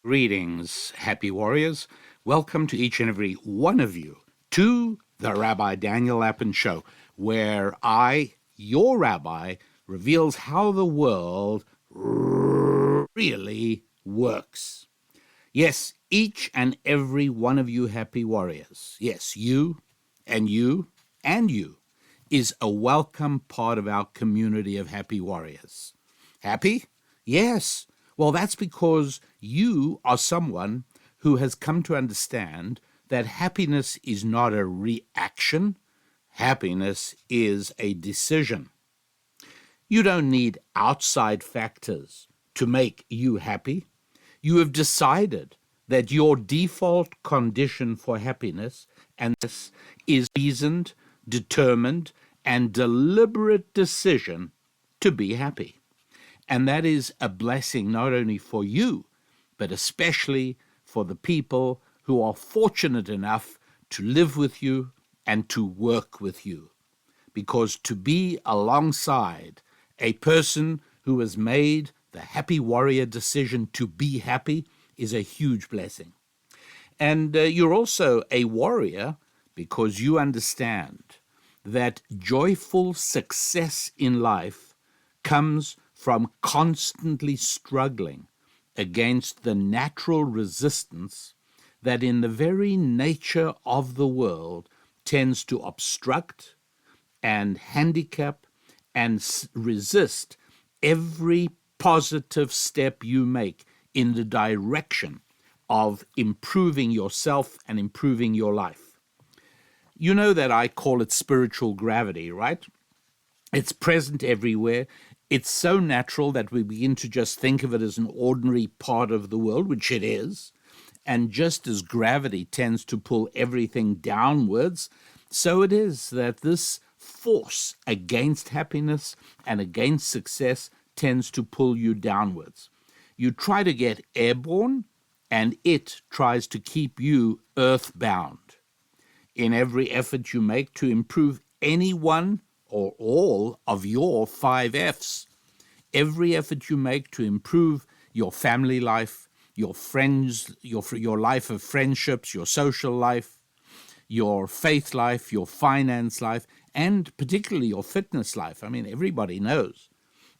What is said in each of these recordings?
Greetings, happy warriors. Welcome to each and every one of you to the Rabbi Daniel Lapin Show, where I, your rabbi, reveals how the world really works. Yes, each and every one of you happy warriors, yes, you and you and you, is a welcome part of our community of happy warriors. Happy? Yes. Well, that's because you are someone who has come to understand that happiness is not a reaction. Happiness is a decision. You don't need outside factors to make you happy. You have decided that your default condition for happiness, and this is reasoned, determined, and deliberate decision to be happy. And that is a blessing not only for you, but especially for the people who are fortunate enough to live with you and to work with you. Because to be alongside a person who has made the happy warrior decision to be happy is a huge blessing. And you're also a warrior because you understand that joyful success in life comes from constantly struggling against the natural resistance that in the very nature of the world tends to obstruct and handicap and resist every positive step you make in the direction of improving yourself and improving your life. You know that I call it spiritual gravity, right? It's present everywhere. It's so natural that we begin to just think of it as an ordinary part of the world, which it is. And just as gravity tends to pull everything downwards, so it is that this force against happiness and against success tends to pull you downwards. You try to get airborne, and it tries to keep you earthbound. In every effort you make to improve any one or all of your 5 F's, every effort you make to improve your family life, your friends, your life of friendships, your social life, your faith life, your finance life, and particularly your fitness life. I mean, everybody knows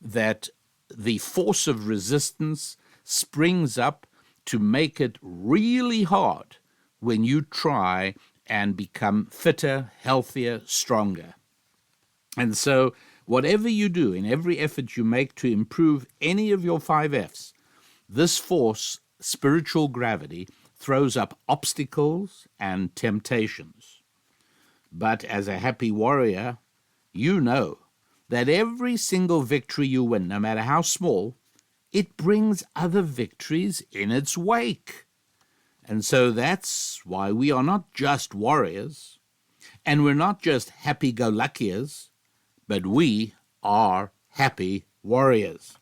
that the force of resistance springs up to make it really hard when you try and become fitter, healthier, stronger. And so whatever you do, in every effort you make to improve any of your 5 F's, this force, spiritual gravity, throws up obstacles and temptations. But as a happy warrior, you know that every single victory you win, no matter how small, it brings other victories in its wake. And so that's why we are not just warriors, and we're not just happy-go-luckiers, but we are happy warriors.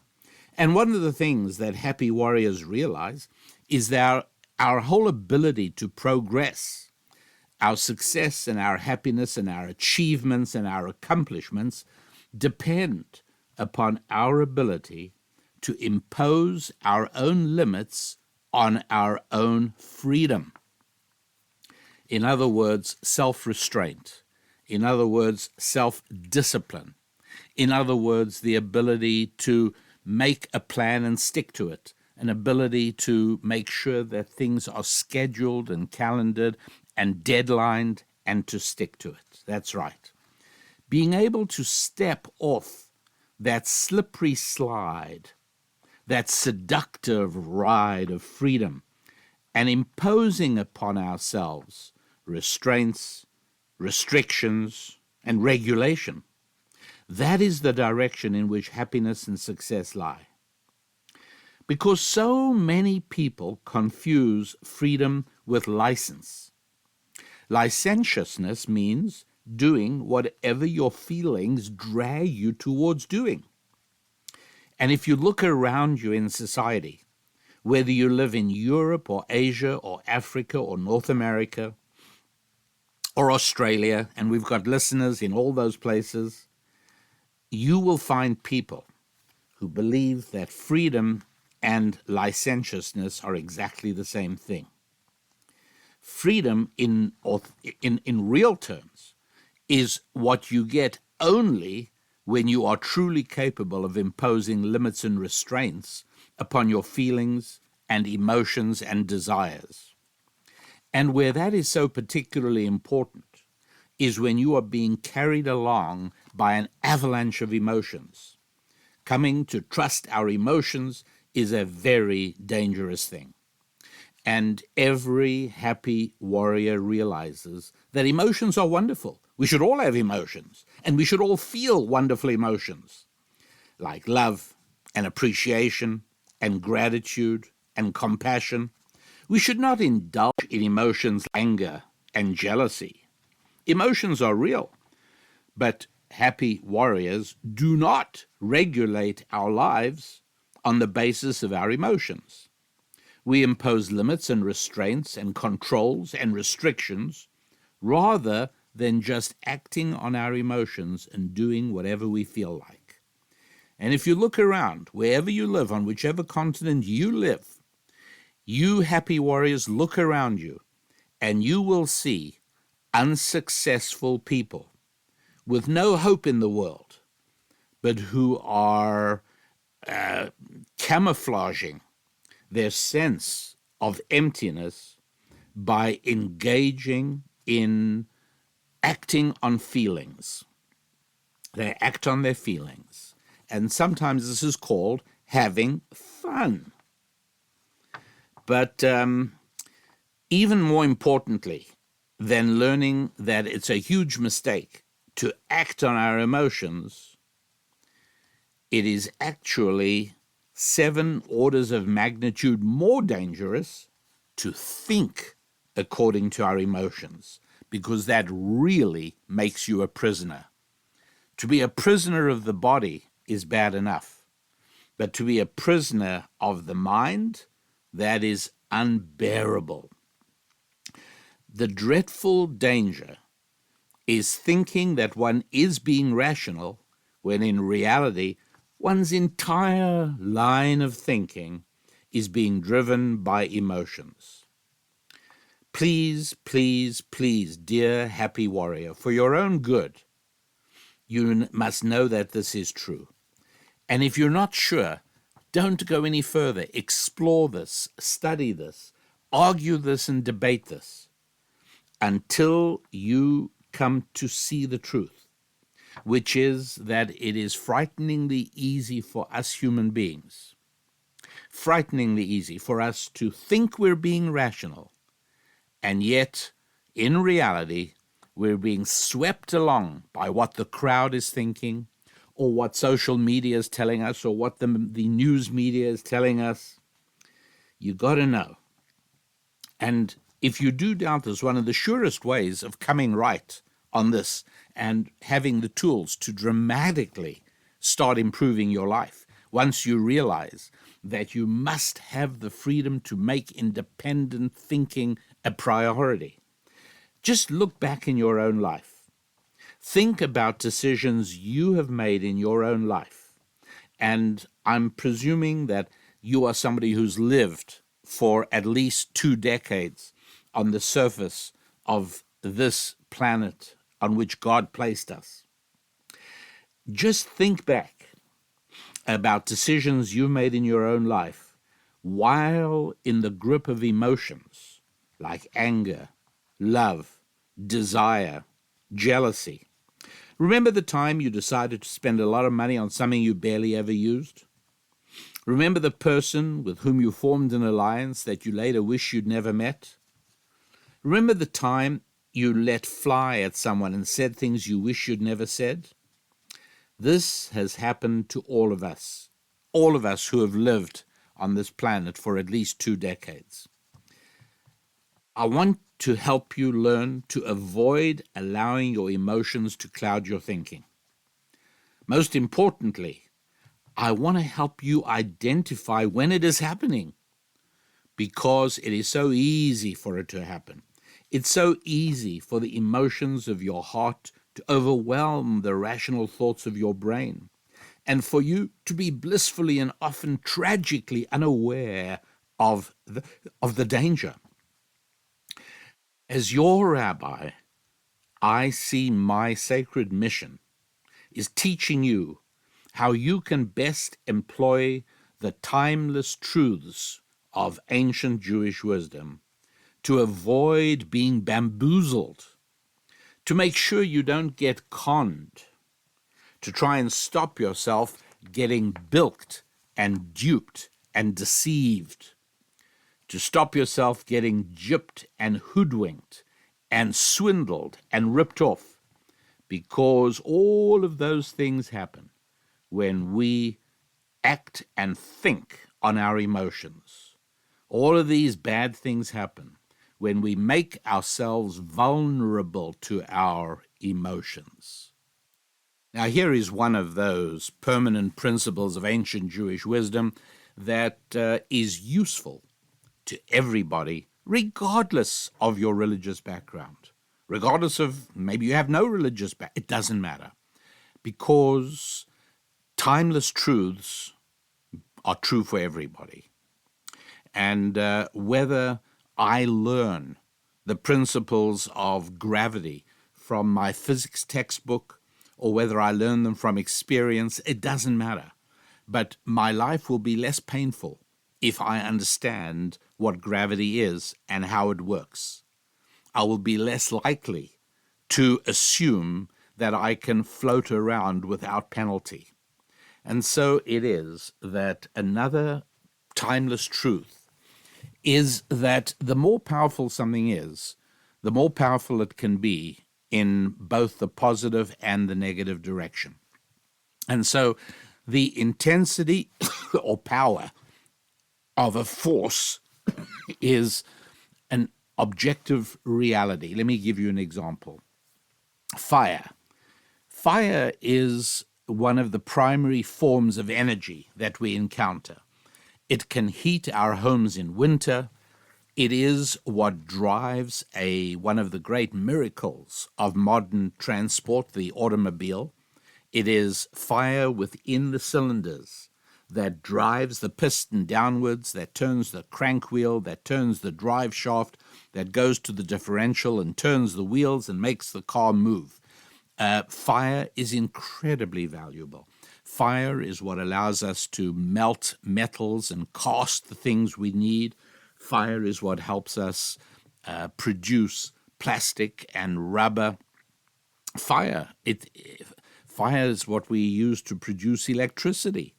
And one of the things that happy warriors realize is that our whole ability to progress, our success and our happiness and our achievements and our accomplishments depend upon our ability to impose our own limits on our own freedom. In other words, self-restraint. In other words, self-discipline. In other words, the ability to make a plan and stick to it. An ability to make sure that things are scheduled and calendared and deadlined and to stick to it. That's right. Being able to step off that slippery slide, that seductive ride of freedom, and imposing upon ourselves restraints, restrictions, and regulation. That is the direction in which happiness and success lie. Because so many people confuse freedom with license. Licentiousness means doing whatever your feelings drag you towards doing. And if you look around you in society, whether you live in Europe or Asia or Africa or North America or Australia, and we've got listeners in all those places, you will find people who believe that freedom and licentiousness are exactly the same thing. Freedom in real terms is what you get only when you are truly capable of imposing limits and restraints upon your feelings and emotions and desires. And where that is so particularly important is when you are being carried along by an avalanche of emotions. Coming to trust our emotions is a very dangerous thing. And every happy warrior realizes that emotions are wonderful. We should all have emotions, and we should all feel wonderful emotions, like love and appreciation and gratitude and compassion. We should not indulge in emotions like anger and jealousy. Emotions are real, but happy warriors do not regulate our lives on the basis of our emotions. We impose limits and restraints and controls and restrictions rather than just acting on our emotions and doing whatever we feel like. And if you look around, wherever you live, on whichever continent you live, you happy warriors, look around you, and you will see unsuccessful people with no hope in the world, but who are camouflaging their sense of emptiness by engaging in acting on feelings. They act on their feelings. And sometimes this is called having fun. But even more importantly than learning that it's a huge mistake to act on our emotions, it is actually 7 orders of magnitude more dangerous to think according to our emotions, because that really makes you a prisoner. To be a prisoner of the body is bad enough, but to be a prisoner of the mind, that is unbearable. The dreadful danger is thinking that one is being rational when in reality one's entire line of thinking is being driven by emotions. Please, please, please, dear happy warrior, for your own good, you must know that this is true. And if you're not sure, don't go any further. Explore this, study this, argue this, and debate this until you come to see the truth, which is that it is frighteningly easy for us human beings, frighteningly easy for us to think we're being rational, and yet, in reality, we're being swept along by what the crowd is thinking, or what social media is telling us, or what the news media is telling us. You got to know. And if you do doubt this, one of the surest ways of coming right on this and having the tools to dramatically start improving your life, once you realize that you must have the freedom to make independent thinking a priority. Just look back in your own life. Think about decisions you have made in your own life. And I'm presuming that you are somebody who's lived for at least 2 decades on the surface of this planet on which God placed us. Just think back about decisions you made in your own life while in the grip of emotions like anger, love, desire, jealousy. Remember the time you decided to spend a lot of money on something you barely ever used? Remember the person with whom you formed an alliance that you later wish you'd never met? Remember the time you let fly at someone and said things you wish you'd never said? This has happened to all of us who have lived on this planet for at least 2 decades. I want to help you learn to avoid allowing your emotions to cloud your thinking. Most importantly, I want to help you identify when it is happening, because it is so easy for it to happen. It's so easy for the emotions of your heart to overwhelm the rational thoughts of your brain. and for you to be blissfully and often tragically unaware of the danger. As your rabbi, I see my sacred mission is teaching you how you can best employ the timeless truths of ancient Jewish wisdom to avoid being bamboozled, to make sure you don't get conned, to try and stop yourself getting bilked and duped and deceived, to stop yourself getting gypped and hoodwinked and swindled and ripped off, because all of those things happen when we act and think on our emotions. All of these bad things happen when we make ourselves vulnerable to our emotions. Now, here is one of those permanent principles of ancient Jewish wisdom that is useful to everybody, regardless of your religious background, regardless of maybe you have no religious background. It doesn't matter, because timeless truths are true for everybody. And whether I learn the principles of gravity from my physics textbook or whether I learn them from experience, it doesn't matter. But my life will be less painful if I understand what gravity is and how it works. I will be less likely to assume that I can float around without penalty. And so it is that another timeless truth is that the more powerful something is, the more powerful it can be in both the positive and the negative direction. And so the intensity or power of a force is an objective reality. Let me give you an example. Fire. Fire is one of the primary forms of energy that we encounter. It can heat our homes in winter. It is what drives one of the great miracles of modern transport, the automobile. It is fire within the cylinders that drives the piston downwards, that turns the crank wheel, that turns the drive shaft, that goes to the differential and turns the wheels and makes the car move. Fire is incredibly valuable. Fire is what allows us to melt metals and cast the things we need. Fire is what helps us produce plastic and rubber. Fire is what we use to produce electricity.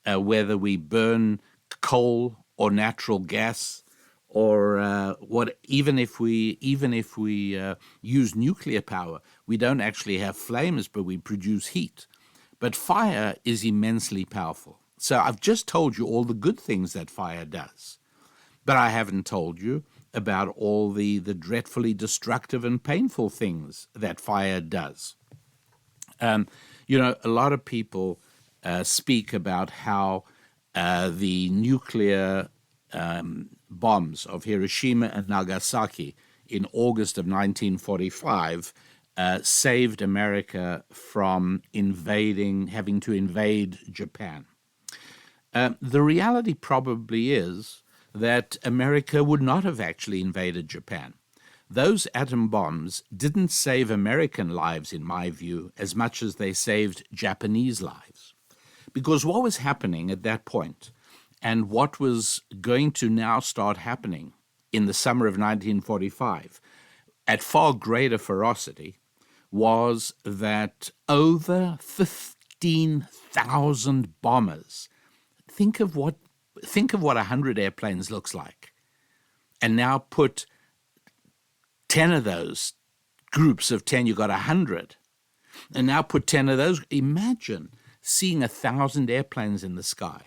Whether we burn coal or natural gas, or even if we use nuclear power, we don't actually have flames, but we produce heat. But fire is immensely powerful. So I've just told you all the good things that fire does, but I haven't told you about all the dreadfully destructive and painful things that fire does. A lot of people speak about how the nuclear bombs of Hiroshima and Nagasaki in August of 1945 saved America from having to invade Japan. The reality probably is that America would not have actually invaded Japan. Those atom bombs didn't save American lives, in my view, as much as they saved Japanese lives. Because what was happening at that point, and what was going to now start happening in the summer of 1945, at far greater ferocity, was that over 15,000 bombers, think of what 100 airplanes looks like, and now put 10 of those groups of 10, you got 100, and now put 10 of those. Imagine seeing 1,000 airplanes in the sky,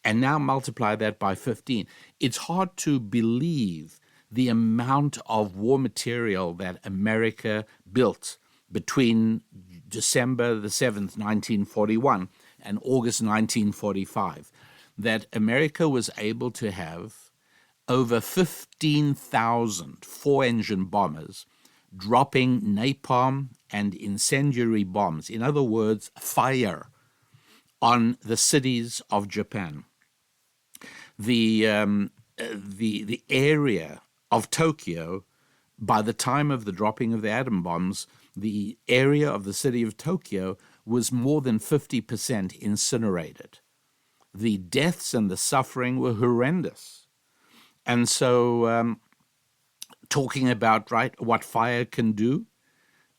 and now multiply that by 15. It's hard to believe the amount of war material that America built between December the 7th, 1941 and August 1945, that America was able to have over 15,000 four-engine bombers dropping napalm and incendiary bombs. In other words, fire on the cities of Japan. The area of Tokyo, by the time of the dropping of the atom bombs, the area of the city of Tokyo was more than 50% incinerated. The deaths and the suffering were horrendous. And so talking about, right, what fire can do,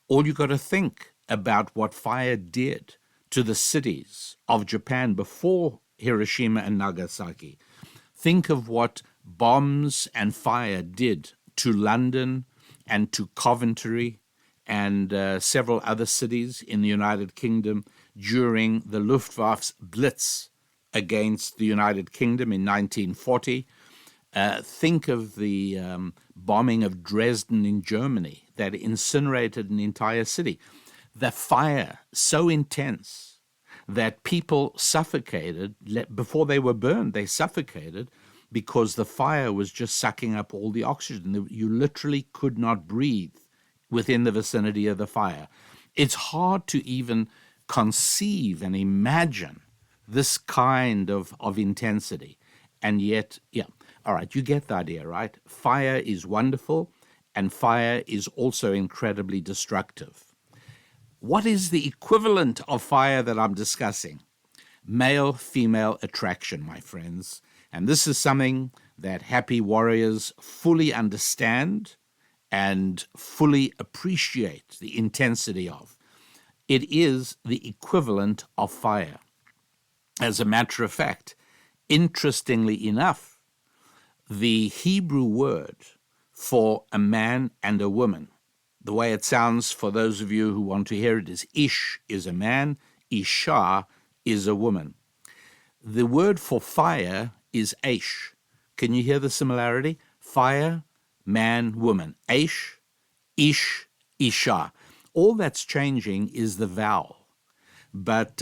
all you got to think about what fire did to the cities of Japan before Hiroshima and Nagasaki. Think of what bombs and fire did to London and to Coventry and several other cities in the United Kingdom during the Luftwaffe's Blitz against the United Kingdom in 1940. Think of the bombing of Dresden in Germany that incinerated an entire city. The fire so intense that people suffocated before they were burned. They suffocated because the fire was just sucking up all the oxygen. You literally could not breathe within the vicinity of the fire. It's hard to even conceive and imagine this kind of intensity. And yet, yeah, all right, you get the idea, right? Fire is wonderful, and fire is also incredibly destructive. What is the equivalent of fire that I'm discussing? Male-female attraction, my friends. And this is something that happy warriors fully understand and fully appreciate the intensity of. It is the equivalent of fire. As a matter of fact, interestingly enough, the Hebrew word for a man and a woman, the way it sounds for those of you who want to hear it, is ish is a man, isha is a woman. The word for fire is aish. Can you hear the similarity? Fire, man, woman. Aish, ish, isha. All that's changing is the vowel. But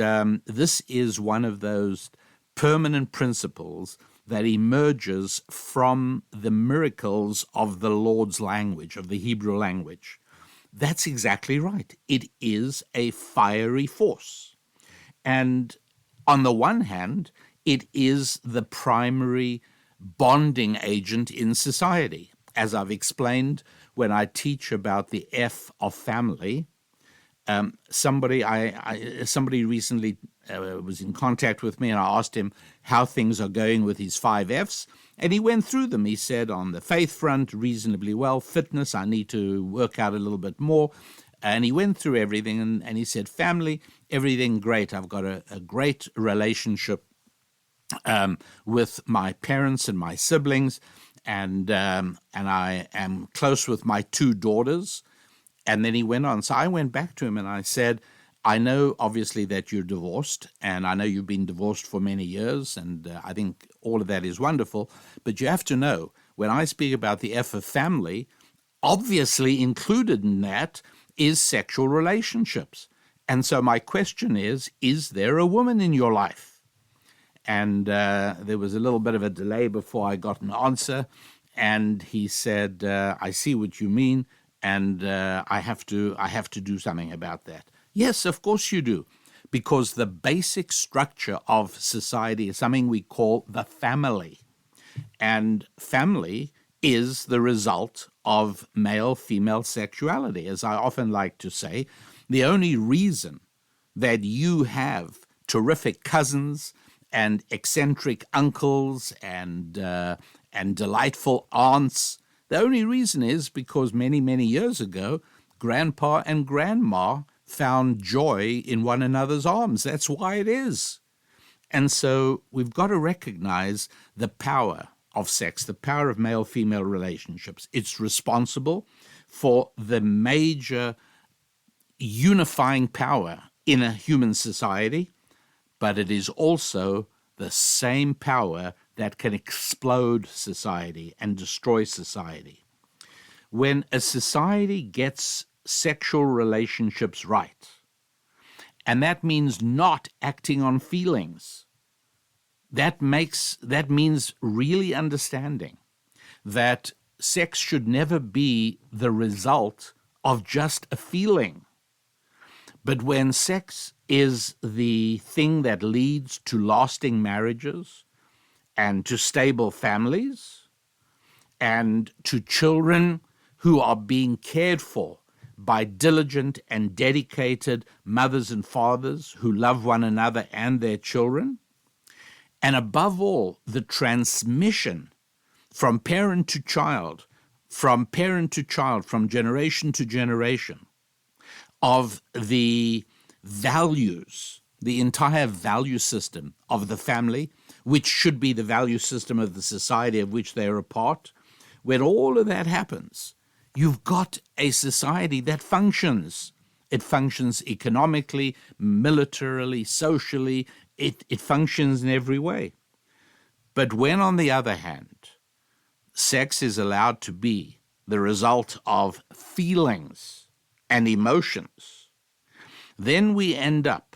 this is one of those permanent principles that emerges from the miracles of the Lord's language, of the Hebrew language. That's exactly right. It is a fiery force. And on the one hand, it is the primary bonding agent in society. As I've explained when I teach about the F of family, somebody recently was in contact with me, and I asked him how things are going with his 5 Fs, and he went through them. He said, on the faith front, reasonably well. Fitness, I need to work out a little bit more. And he went through everything, and he said, family, everything great. I've got a great relationship with my parents and my siblings, and I am close with my 2 daughters. And then he went on. So I went back to him and I said, I know obviously that you're divorced, and I know you've been divorced for many years, and I think all of that is wonderful. But you have to know, when I speak about the F of family, obviously included in that is sexual relationships. And so my question is there a woman in your life? And there was a little bit of a delay before I got an answer. And he said, I see what you mean, and I have to do something about that. Yes, of course you do, because the basic structure of society is something we call the family. And family is the result of male-female sexuality. As I often like to say, the only reason that you have terrific cousins and eccentric uncles and delightful aunts, the only reason is because many, many years ago, grandpa and grandma found joy in one another's arms. That's why it is. And so we've got to recognize the power of sex, the power of male-female relationships. It's responsible for the major unifying power in a human society, but it is also the same power that can explode society and destroy society. When a society gets sexual relationships right, and that means not acting on feelings, that means really understanding that sex should never be the result of just a feeling. But when sex is the thing that leads to lasting marriages and to stable families and to children who are being cared for by diligent and dedicated mothers and fathers who love one another and their children. And above all, the transmission from parent to child, from generation to generation, of the values, the entire value system of the family, which should be the value system of the society of which they are a part. When all of that happens, you've got a society that functions. It functions economically, militarily, socially. It functions in every way. But when, on the other hand, sex is allowed to be the result of feelings and emotions, then we end up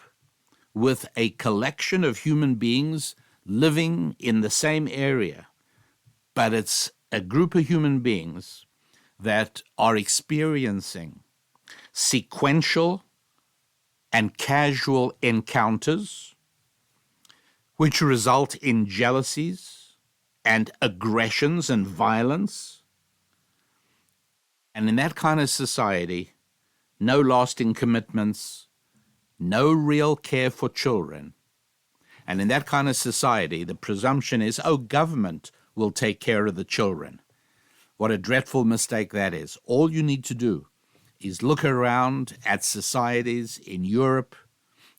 with a collection of human beings living in the same area, but it's a group of human beings that are experiencing sequential and casual encounters which result in jealousies and aggressions and violence. And in that kind of society, no lasting commitments, no real care for children. And in that kind of society, the presumption is, oh, government will take care of the children. What a dreadful mistake that is. All you need to do is look around at societies in Europe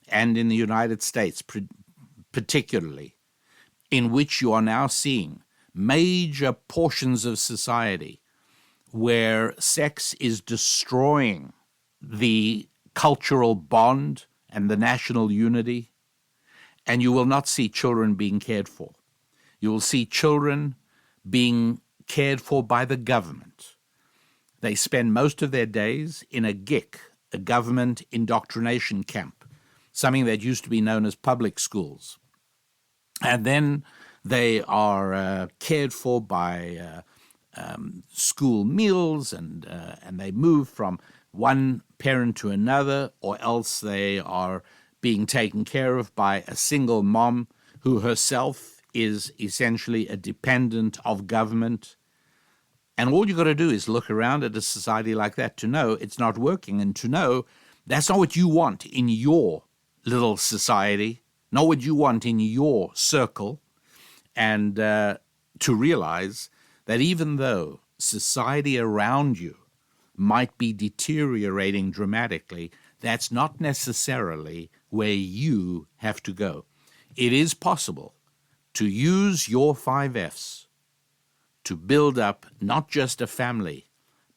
and in the United States, particularly, in which you are now seeing major portions of society where sex is destroying the cultural bond and the national unity, and you will not see children being cared for. You will see children being cared for by the government. They spend most of their days in a GIC, a government indoctrination camp, something that used to be known as public schools. And then they are cared for by school meals, and they move from one parent to another, or else they are being taken care of by a single mom who herself is essentially a dependent of government. And all you got to do is look around at a society like that to know it's not working, and to know that's not what you want in your little society, not what you want in your circle, and to realize that even though society around you might be deteriorating dramatically, that's not necessarily where you have to go. It is possible to use your 5 Fs to build up not just a family,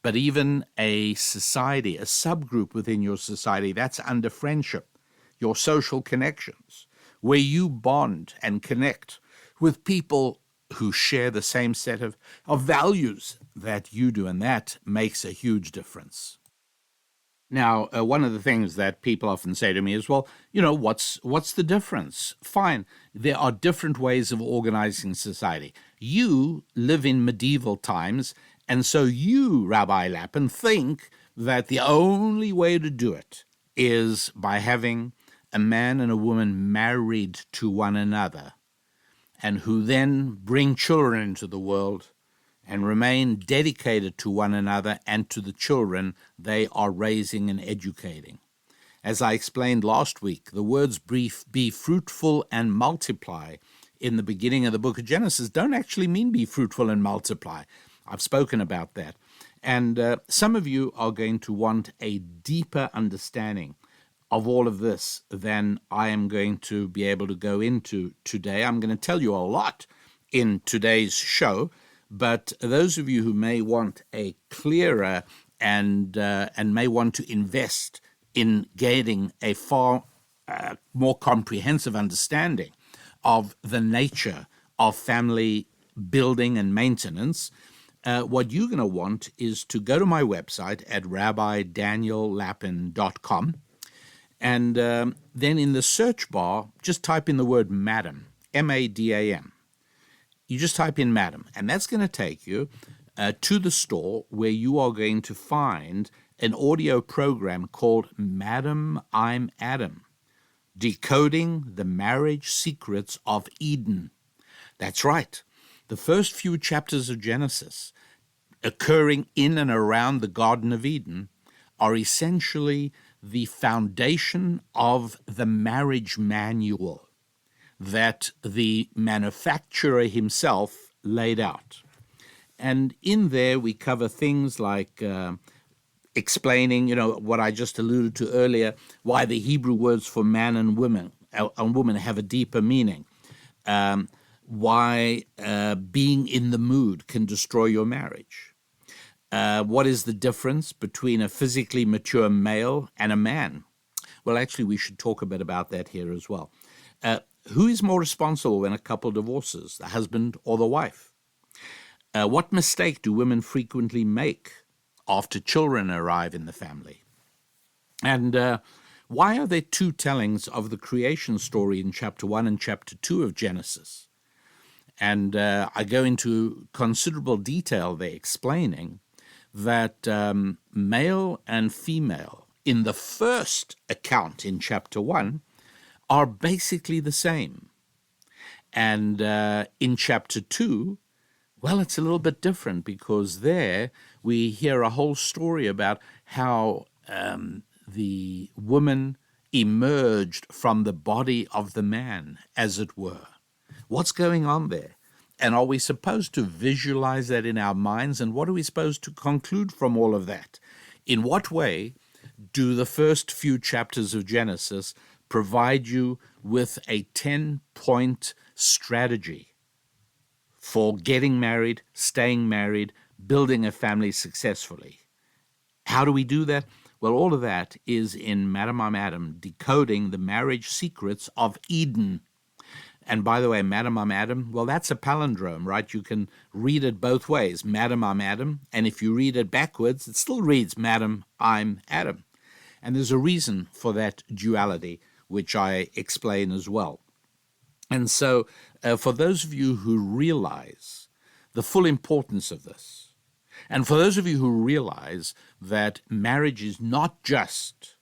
but even a society, a subgroup within your society that's under friendship, your social connections, where you bond and connect with people who share the same set of values that you do, and that makes a huge difference. Now, one of the things that people often say to me is, well, what's the difference? Fine, there are different ways of organizing society. You live in medieval times, and so you, Rabbi Lapin, think that the only way to do it is by having a man and a woman married to one another, and who then bring children into the world and remain dedicated to one another and to the children they are raising and educating. As I explained last week, the words be fruitful and multiply in the beginning of the book of Genesis don't actually mean be fruitful and multiply. I've spoken about that. And some of you are going to want a deeper understanding of all of this than I am going to be able to go into today. I'm going to tell you a lot in today's show, but those of you who may want a clearer and may want to invest in gaining a far more comprehensive understanding of the nature of family building and maintenance, what you're going to want is to go to my website at rabbidaniellapin.com, and then in the search bar, just type in the word madam, M-A-D-A-M. You just type in madam, and that's going to take you to the store where you are going to find an audio program called Madam, I'm Adam, Decoding the Marriage Secrets of Eden. That's right. The first few chapters of Genesis, occurring in and around the Garden of Eden, are essentially the foundation of the marriage manual that the manufacturer himself laid out. And in there we cover things like explaining, what I just alluded to earlier, why the Hebrew words for man and woman have a deeper meaning, why being in the mood can destroy your marriage, what is the difference between a physically mature male and a man. Well, actually, we should talk a bit about that here as well. Who is more responsible when a couple divorces, the husband or the wife? What mistake do women frequently make after children arrive in the family? And why are there two tellings of the creation story in chapter 1 and chapter 2 of Genesis? And I go into considerable detail there, explaining that male and female in the first account in chapter 1 are basically the same. And in chapter 2, well, it's a little bit different, because there we hear a whole story about how the woman emerged from the body of the man, as it were. What's going on there? And are we supposed to visualize that in our minds? And what are we supposed to conclude from all of that? In what way do the first few chapters of Genesis provide you with a 10-point strategy for getting married, staying married, building a family successfully? How do we do that? Well, all of that is in Madam, I'm Adam, Decoding the Marriage Secrets of Eden. And by the way, Madam, I'm Adam, well, that's a palindrome, right? You can read it both ways, Madam, I'm Adam, and if you read it backwards, it still reads Madam, I'm Adam. And there's a reason for that duality, which I explain as well. And so for those of you who realize the full importance of this, and for those of you who realize that marriage is not just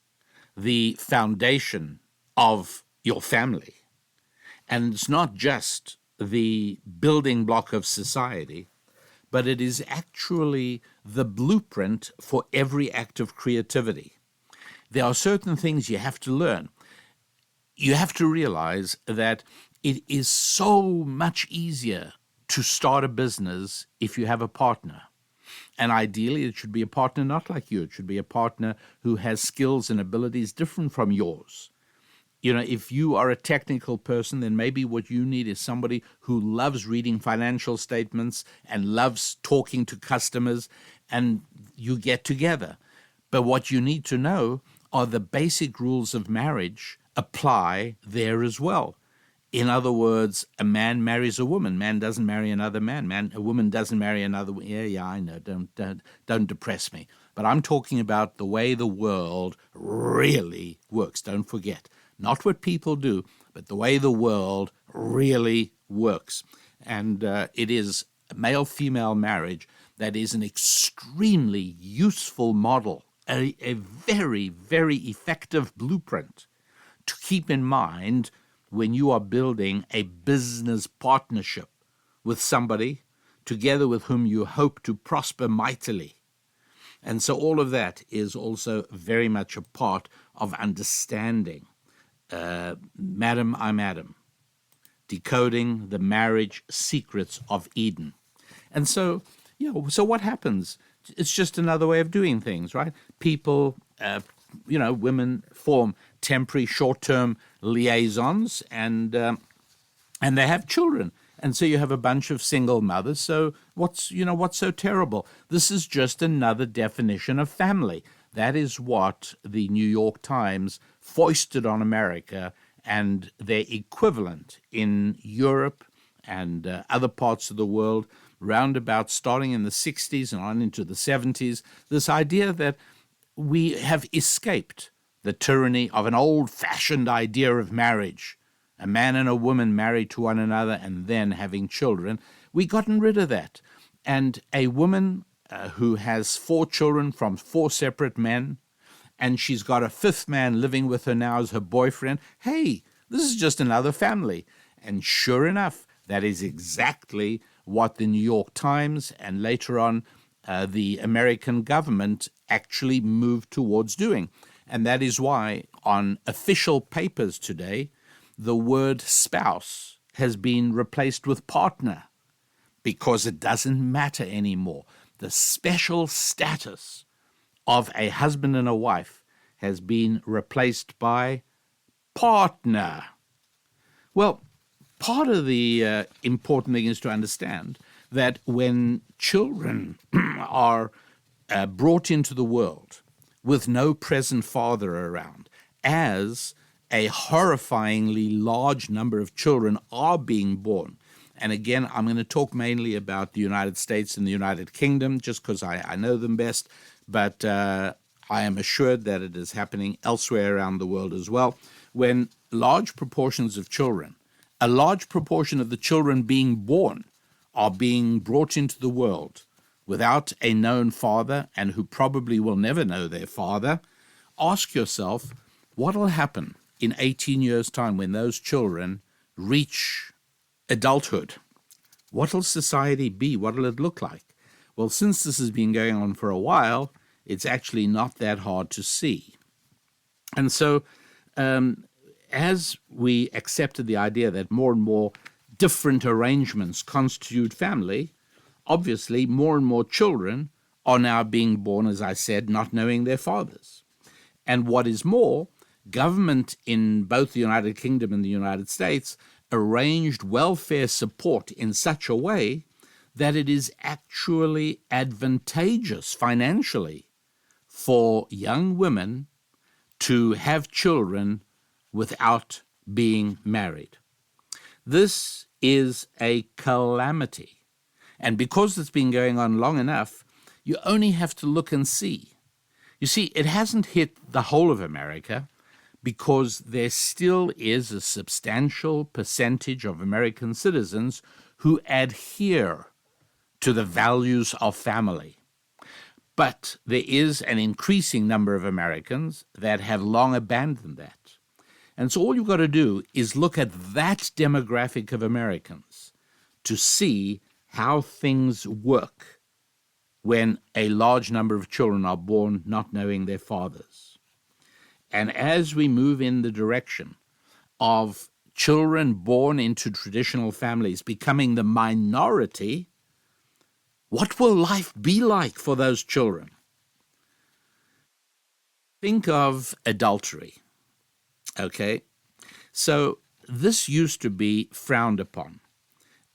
the foundation of your family, and it's not just the building block of society, but it is actually the blueprint for every act of creativity. There are certain things you have to learn. You have to realize that it is so much easier to start a business if you have a partner. And ideally, it should be a partner not like you. It should be a partner who has skills and abilities different from yours. If you are a technical person, then maybe what you need is somebody who loves reading financial statements and loves talking to customers, and you get together. But what you need to know are the basic rules of marriage apply there as well. In other words, a man marries a woman. Man doesn't marry another man. A woman doesn't marry another. Yeah, I know. Don't depress me. But I'm talking about the way the world really works. Don't forget. Not what people do, but the way the world really works. And it is male-female marriage that is an extremely useful model, a very, very effective blueprint to keep in mind when you are building a business partnership with somebody together with whom you hope to prosper mightily. And so all of that is also very much a part of understanding Madam, I'm Adam, Decoding the Marriage Secrets of Eden. And so, so what happens? It's just another way of doing things, right? People, women form temporary, short-term liaisons, and they have children. And so you have a bunch of single mothers. So what's so terrible? This is just another definition of family. That is what the New York Times foisted on America, and their equivalent in Europe and other parts of the world, roundabout starting in the 60s and on into the 70s, this idea that we have escaped the tyranny of an old-fashioned idea of marriage, a man and a woman married to one another and then having children. We've gotten rid of that. And a woman who has 4 children from 4 separate men, and she's got a fifth man living with her now as her boyfriend. Hey, this is just another family. And sure enough, that is exactly what the New York Times and later on the American government actually moved towards doing. And that is why on official papers today, the word spouse has been replaced with partner, because it doesn't matter anymore. The special status of a husband and a wife has been replaced by partner. Well, part of the important thing is to understand that when children are brought into the world with no present father around, as a horrifyingly large number of children are being born. And again, I'm going to talk mainly about the United States and the United Kingdom, just because I know them best, but I am assured that it is happening elsewhere around the world as well. When large proportions of children, a large proportion of the children being born, are being brought into the world without a known father and who probably will never know their father, ask yourself, what will happen in 18 years' time when those children reach adulthood? What will society be? What will it look like? Well, since this has been going on for a while, it's actually not that hard to see. And so as we accepted the idea that more and more different arrangements constitute family, obviously more and more children are now being born, as I said, not knowing their fathers. And what is more, government in both the United Kingdom and the United States arranged welfare support in such a way that it is actually advantageous financially for young women to have children without being married. This is a calamity. And because it's been going on long enough, you only have to look and see. You see, it hasn't hit the whole of America because there still is a substantial percentage of American citizens who adhere to the values of family. But there is an increasing number of Americans that have long abandoned that. And so all you've got to do is look at that demographic of Americans to see how things work when a large number of children are born not knowing their fathers. And as we move in the direction of children born into traditional families becoming the minority, what will life be like for those children? Think of adultery. Okay, so this used to be frowned upon.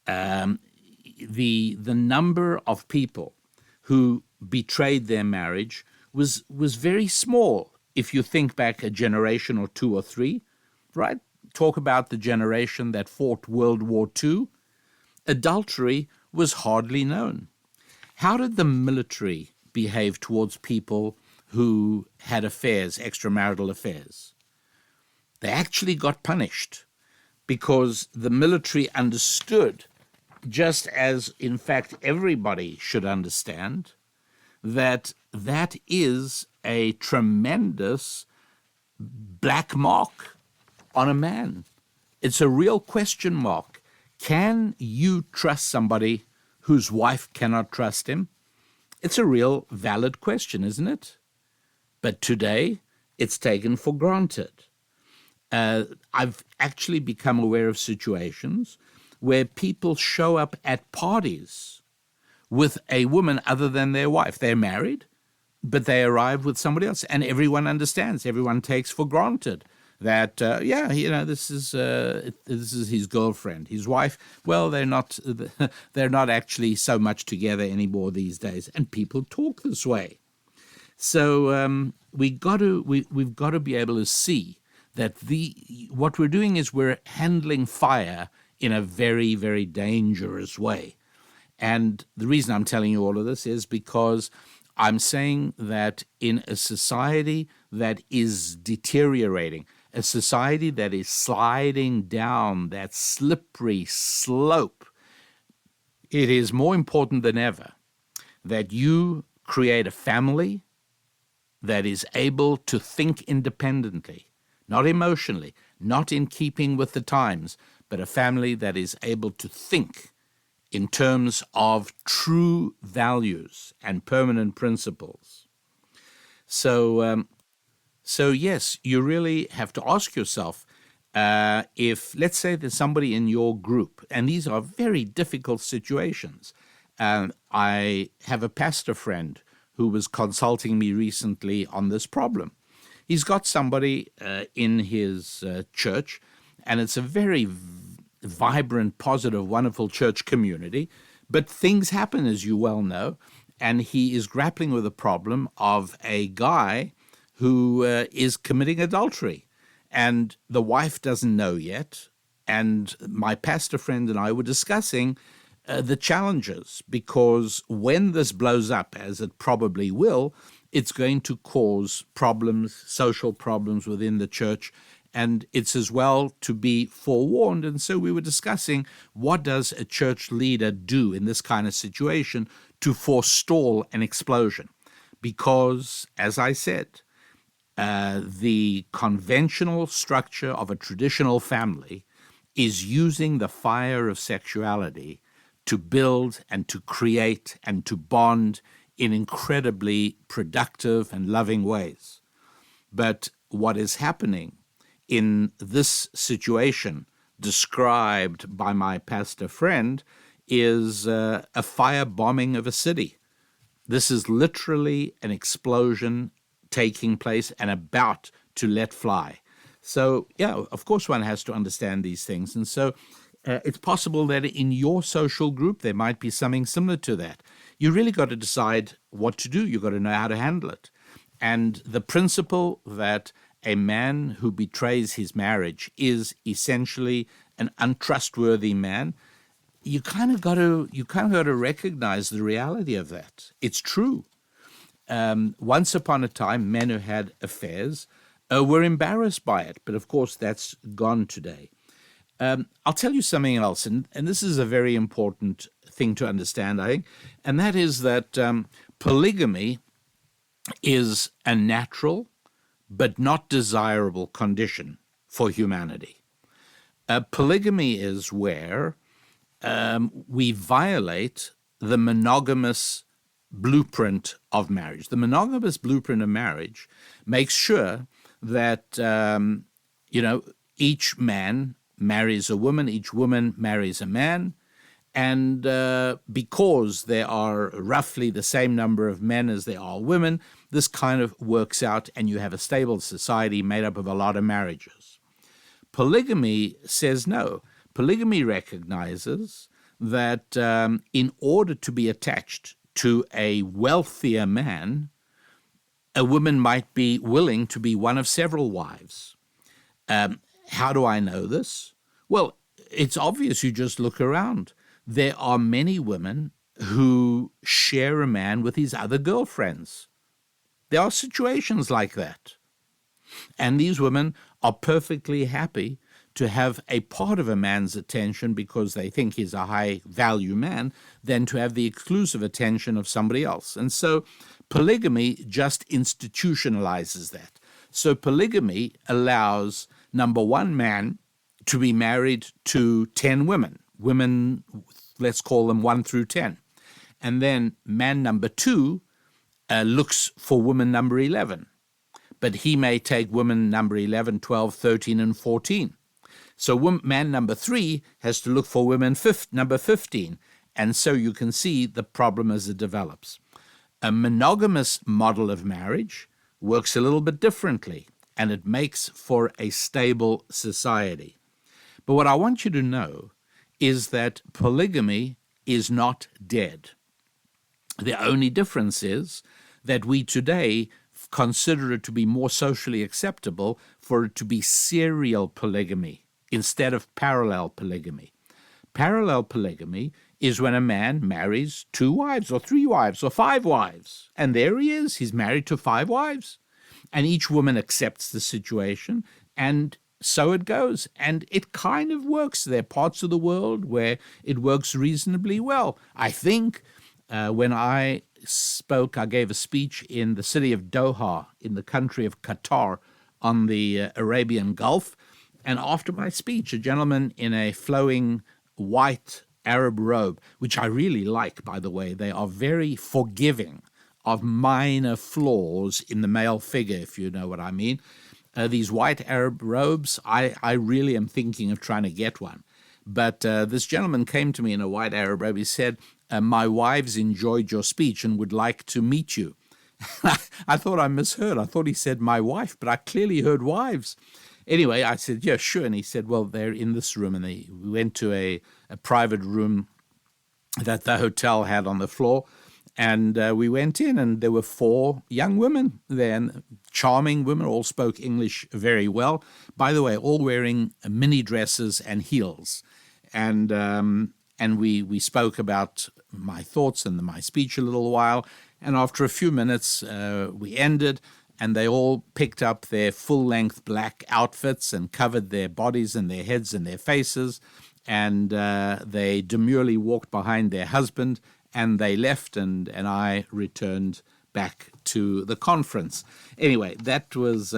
The number of people who betrayed their marriage was very small. If you think back a generation or two or three, right? Talk about the generation that fought World War II. Adultery was hardly known. How did the military behave towards people who had affairs, extramarital affairs? They actually got punished because the military understood, just as in fact everybody should understand, that that is a tremendous black mark on a man. It's a real question mark. Can you trust somebody whose wife cannot trust him? It's a real valid question, isn't it? But today, it's taken for granted. I've actually become aware of situations where people show up at parties with a woman other than their wife. They're married, but they arrive with somebody else, and everyone understands. Everyone takes for granted that, this is his girlfriend, his wife. Well, they're not actually so much together anymore these days, and people talk this way. So we've got to be able to see that what we're doing is we're handling fire in a very, very dangerous way. And the reason I'm telling you all of this is because I'm saying that in a society that is deteriorating, a society that is sliding down that slippery slope, it is more important than ever that you create a family that is able to think independently, not emotionally, not in keeping with the times, but a family that is able to think in terms of true values and permanent principles. So yes, you really have to ask yourself, if, let's say, there's somebody in your group, and these are very difficult situations. I have a pastor friend who was consulting me recently on this problem. He's got somebody in his church, and it's a very vibrant, positive, wonderful church community, but things happen, as you well know, and he is grappling with the problem of a guy who is committing adultery, and the wife doesn't know yet. And my pastor friend and I were discussing the challenges, because when this blows up, as it probably will, it's going to cause problems, social problems within the church, and it's as well to be forewarned. And so we were discussing, what does a church leader do in this kind of situation to forestall an explosion? Because, as I said, the conventional structure of a traditional family is using the fire of sexuality to build and to create and to bond in incredibly productive and loving ways. But what is happening in this situation described by my pastor friend is a firebombing of a city. This is literally an explosion taking place and about to let fly. So, yeah, of course one has to understand these things. And so it's possible that in your social group there might be something similar to that. You really got to decide what to do. You've got to know how to handle it. And the principle that a man who betrays his marriage is essentially an untrustworthy man, you kind of got to recognize the reality of that. It's true. Once upon a time, men who had affairs were embarrassed by it, but of course that's gone today. I'll tell you something else, and this is a very important thing to understand, I think, and that is that polygamy is a natural but not desirable condition for humanity. Polygamy is where we violate the monogamous blueprint of marriage. The monogamous blueprint of marriage makes sure that, each man marries a woman, each woman marries a man, and because there are roughly the same number of men as there are women, this kind of works out, and you have a stable society made up of a lot of marriages. Polygamy says no. Polygamy recognizes that in order to be attached to a wealthier man, a woman might be willing to be one of several wives. How do I know this? Well, it's obvious. You just look around. There are many women who share a man with his other girlfriends. There are situations like that. And these women are perfectly happy to have a part of a man's attention because they think he's a high-value man than to have the exclusive attention of somebody else. And so polygamy just institutionalizes that. So polygamy allows, number one, man to be married to 10 women. Women, let's call them 1 through 10. And then man number 2 looks for woman number 11. But he may take woman number 11, 12, 13, and 14. So man number 3 has to look for women number 15. And so you can see the problem as it develops. A monogamous model of marriage works a little bit differently, and it makes for a stable society. But what I want you to know is that polygamy is not dead. The only difference is that we today consider it to be more socially acceptable for it to be serial polygamy instead of parallel polygamy. Parallel polygamy is when a man marries 2 wives or 3 wives or 5 wives. And there he is. He's married to 5 wives. And each woman accepts the situation, and so it goes. And it kind of works. There are parts of the world where it works reasonably well. I think when I gave a speech in the city of Doha, in the country of Qatar, on the Arabian Gulf. And after my speech, a gentleman in a flowing white Arab robe, which I really like, by the way, they are very forgiving of minor flaws in the male figure, if you know what I mean. These white Arab robes, I really am thinking of trying to get one. But this gentleman came to me in a white Arab robe. He said, my wives enjoyed your speech and would like to meet you. I thought I misheard. I thought he said my wife, but I clearly heard wives. Anyway, I said, yeah, sure. And he said, well, they're in this room. And we went to a private room that the hotel had on the floor. And we went in, and there were 4 young women there, charming women, all spoke English very well. By the way, all wearing mini dresses and heels. And we spoke about my thoughts and my speech a little while. And after a few minutes, we ended, and they all picked up their full-length black outfits and covered their bodies and their heads and their faces. And they demurely walked behind their husband, and they left, and I returned back to the conference. Anyway, that was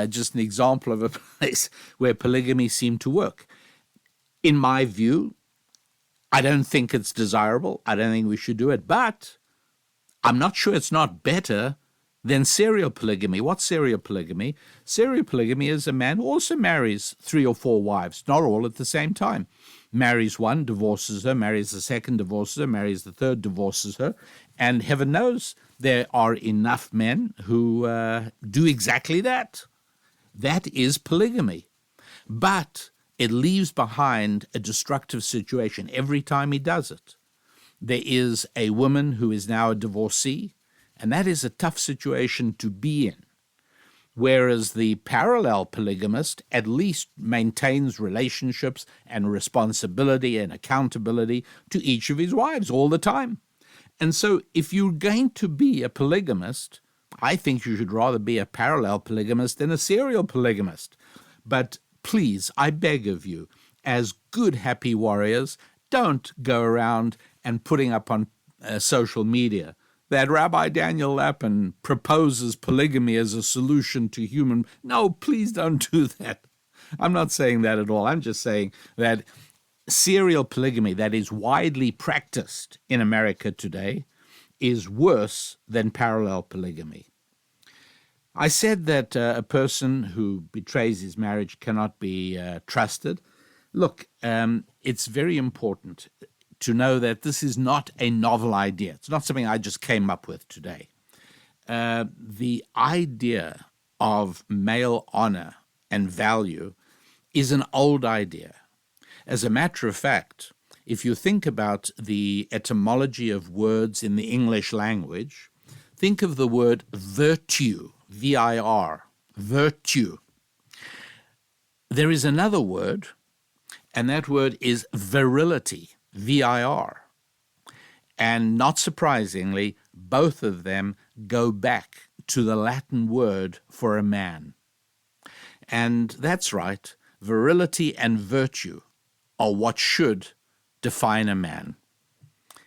just an example of a place where polygamy seemed to work. In my view, I don't think it's desirable. I don't think we should do it, but I'm not sure it's not better than serial polygamy. What's serial polygamy? Serial polygamy is a man who also marries 3 or 4 wives, not all at the same time. Marries one, divorces her, marries the second, divorces her, marries the third, divorces her. And heaven knows there are enough men who do exactly that. That is polygamy. But it leaves behind a destructive situation every time he does it. There is a woman who is now a divorcee, and that is a tough situation to be in. Whereas the parallel polygamist at least maintains relationships and responsibility and accountability to each of his wives all the time. And so if you're going to be a polygamist, I think you should rather be a parallel polygamist than a serial polygamist. But please, I beg of you, as good happy warriors, don't go around and putting up on social media that Rabbi Daniel Lapin proposes polygamy as a solution to human. No, please don't do that. I'm not saying that at all. I'm just saying that serial polygamy that is widely practiced in America today is worse than parallel polygamy. I said that a person who betrays his marriage cannot be trusted. Look, it's very important to know that this is not a novel idea. It's not something I just came up with today. The idea of male honor and value is an old idea. As a matter of fact, if you think about the etymology of words in the English language, think of the word virtue, V-I-R, virtue. There is another word, and that word is virility, V-I-R. And not surprisingly, both of them go back to the Latin word for a man. And that's right, virility and virtue are what should define a man.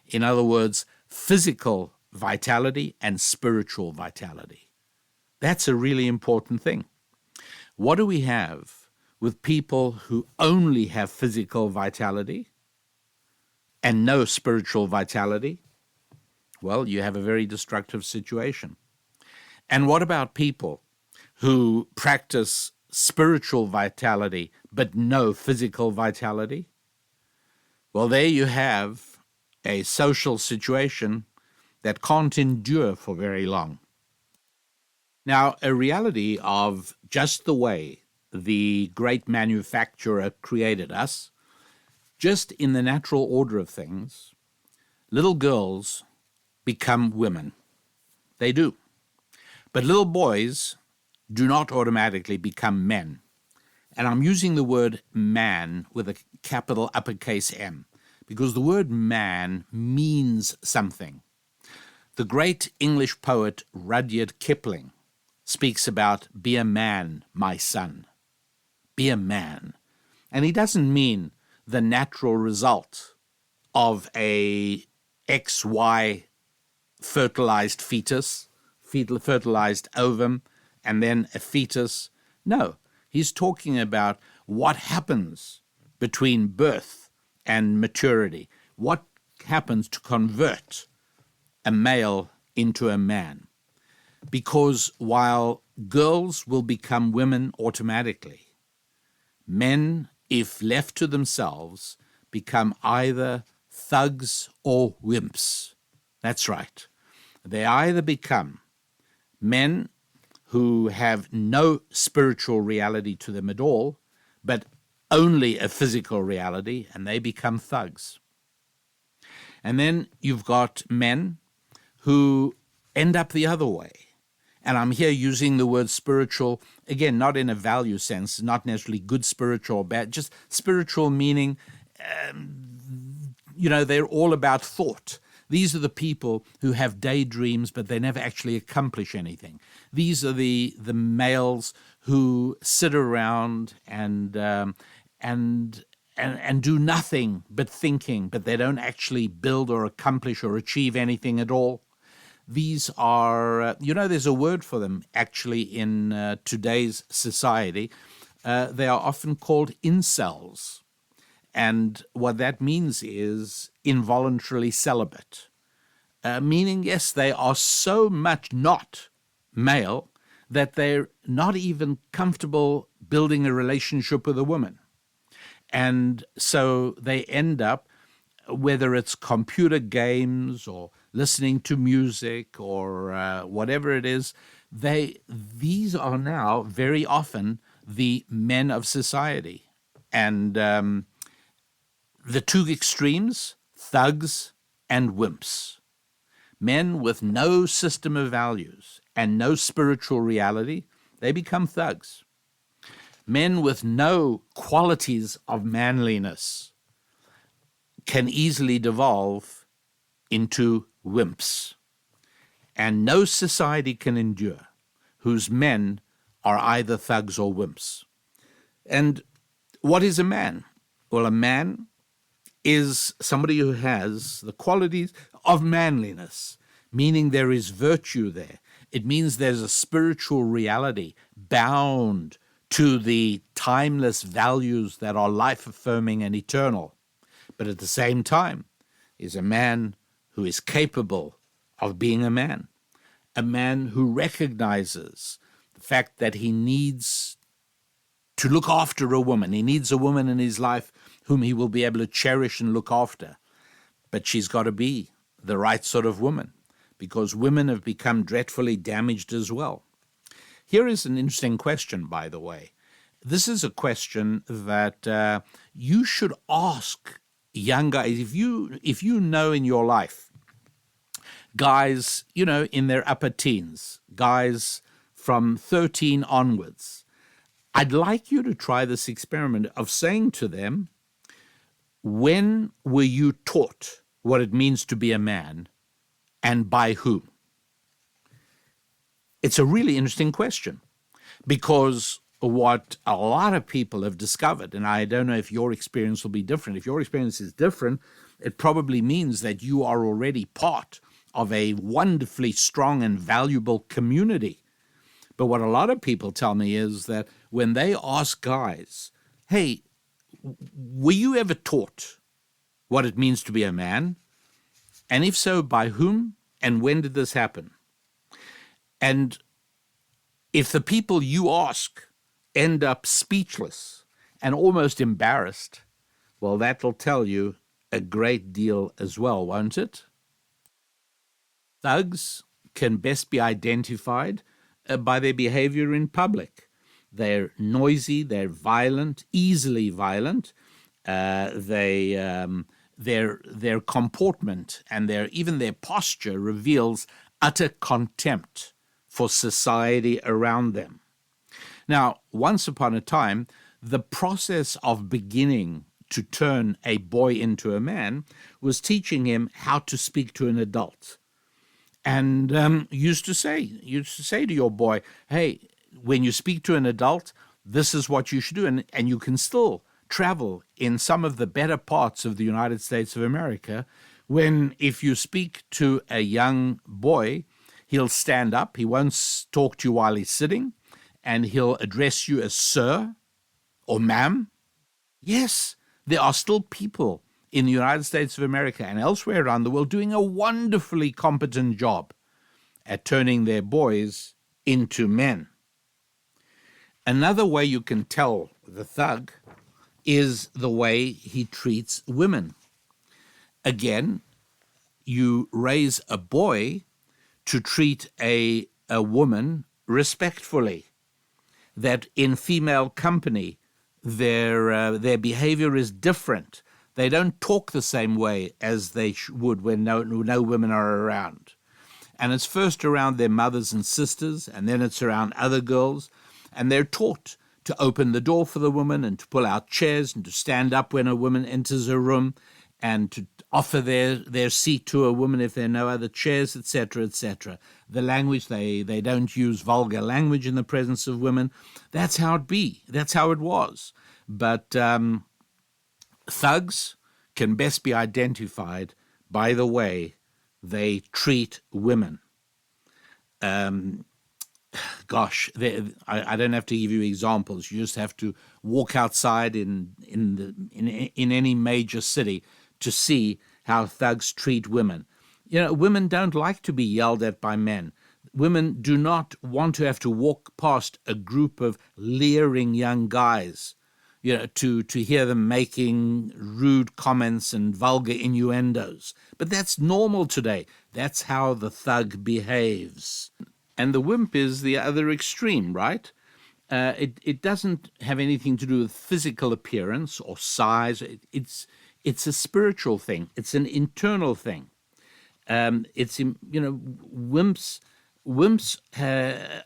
In other words, physical vitality and spiritual vitality. That's a really important thing. What do we have with people who only have physical vitality and no spiritual vitality? Well, you have a very destructive situation. And what about people who practice spiritual vitality but no physical vitality? Well, there you have a social situation that can't endure for very long. Now, a reality of just the way the great manufacturer created us, just in the natural order of things, little girls become women. They do. But little boys do not automatically become men. And I'm using the word man with a capital uppercase M, because the word man means something. The great English poet Rudyard Kipling speaks about, be a man, my son. Be a man. And he doesn't mean the natural result of a XY fertilized fetus, fertilized ovum, and then a fetus. No, he's talking about what happens between birth and maturity, what happens to convert a male into a man. Because while girls will become women automatically, men, if left to themselves, become either thugs or wimps. That's right. They either become men who have no spiritual reality to them at all, but only a physical reality, and they become thugs. And then you've got men who end up the other way. And I'm here using the word spiritual, again, not in a value sense, not necessarily good spiritual or bad, just spiritual meaning, they're all about thought. These are the people who have daydreams, but they never actually accomplish anything. These are the males who sit around and do nothing but thinking, but they don't actually build or accomplish or achieve anything at all. These are, there's a word for them actually in today's society. They are often called incels. And what that means is involuntarily celibate, meaning, yes, they are so much not male that they're not even comfortable building a relationship with a woman. And so they end up, whether it's computer games or listening to music or whatever it is, these are now very often the men of society. And the two extremes, thugs and wimps. Men with no system of values and no spiritual reality, they become thugs. Men with no qualities of manliness can easily devolve into wimps. And no society can endure whose men are either thugs or wimps. And what is a man? Well, a man is somebody who has the qualities of manliness, meaning there is virtue there. It means there's a spiritual reality bound to the timeless values that are life-affirming and eternal. But at the same time is a man who is capable of being a man who recognizes the fact that he needs to look after a woman. He needs a woman in his life whom he will be able to cherish and look after. But she's got to be the right sort of woman, because women have become dreadfully damaged as well. Here is an interesting question, by the way. This is a question that you should ask young guys. If you know in your life guys, in their upper teens, guys from 13 onwards, I'd like you to try this experiment of saying to them, when were you taught what it means to be a man, and by whom? It's a really interesting question, because what a lot of people have discovered, and I don't know if your experience will be different. If your experience is different, it probably means that you are already part of a wonderfully strong and valuable community. But what a lot of people tell me is that when they ask guys, hey, were you ever taught what it means to be a man? And if so, by whom? And when did this happen? And if the people you ask end up speechless and almost embarrassed, well, that'll tell you a great deal as well, won't it? Thugs can best be identified by their behavior in public. They're noisy, they're violent, easily violent. Their comportment and even their posture reveals utter contempt for society around them. Now, once upon a time, the process of beginning to turn a boy into a man was teaching him how to speak to an adult. And you used to say to your boy, hey, when you speak to an adult, this is what you should do. And you can still travel in some of the better parts of the United States of America If you speak to a young boy, he'll stand up, he won't talk to you while he's sitting, and he'll address you as sir or ma'am. Yes, there are still people in the United States of America and elsewhere around the world doing a wonderfully competent job at turning their boys into men. Another way you can tell the thug is the way he treats women. Again, you raise a boy to treat a woman respectfully, that in female company their behavior is different. They don't talk the same way as they would when no women are around. And it's first around their mothers and sisters, and then it's around other girls, and they're taught to open the door for the woman and to pull out chairs and to stand up when a woman enters a room and to offer their seat to a woman if there are no other chairs, etc., etc. The language, they don't use vulgar language in the presence of women. That's how it be. That's how it was. But thugs can best be identified by the way they treat women. Gosh, I don't have to give you examples. You just have to walk outside in any major city to see how thugs treat women. Women don't like to be yelled at by men. Women do not want to have to walk past a group of leering young guys, to hear them making rude comments and vulgar innuendos. But that's normal today. That's how the thug behaves. And the wimp is the other extreme, right? It doesn't have anything to do with physical appearance or size. It's a spiritual thing. It's an internal thing. Wimps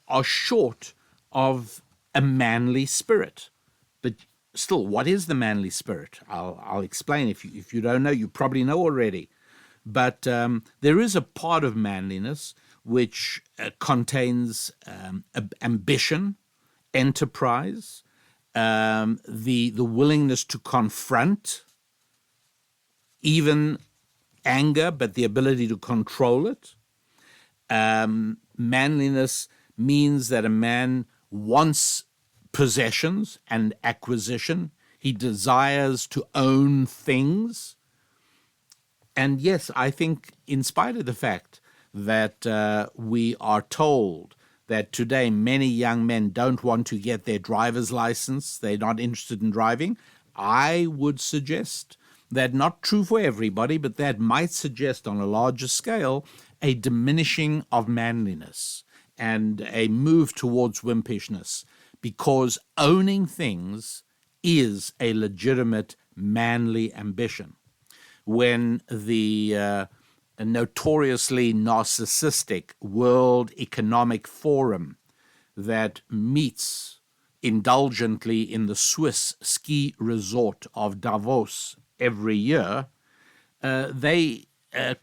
are short of a manly spirit. But still, what is the manly spirit? I'll explain. If you don't know, you probably know already. But there is a part of manliness which contains ambition, enterprise, the willingness to confront, even anger, but the ability to control it. Manliness means that a man wants possessions and acquisition. He desires to own things. And yes, I think in spite of the fact that we are told that today many young men don't want to get their driver's license, they're not interested in driving, I would suggest that, not true for everybody, but that might suggest on a larger scale a diminishing of manliness and a move towards wimpishness, because owning things is a legitimate manly ambition. When the notoriously narcissistic World Economic Forum that meets indulgently in the Swiss ski resort of Davos every year, they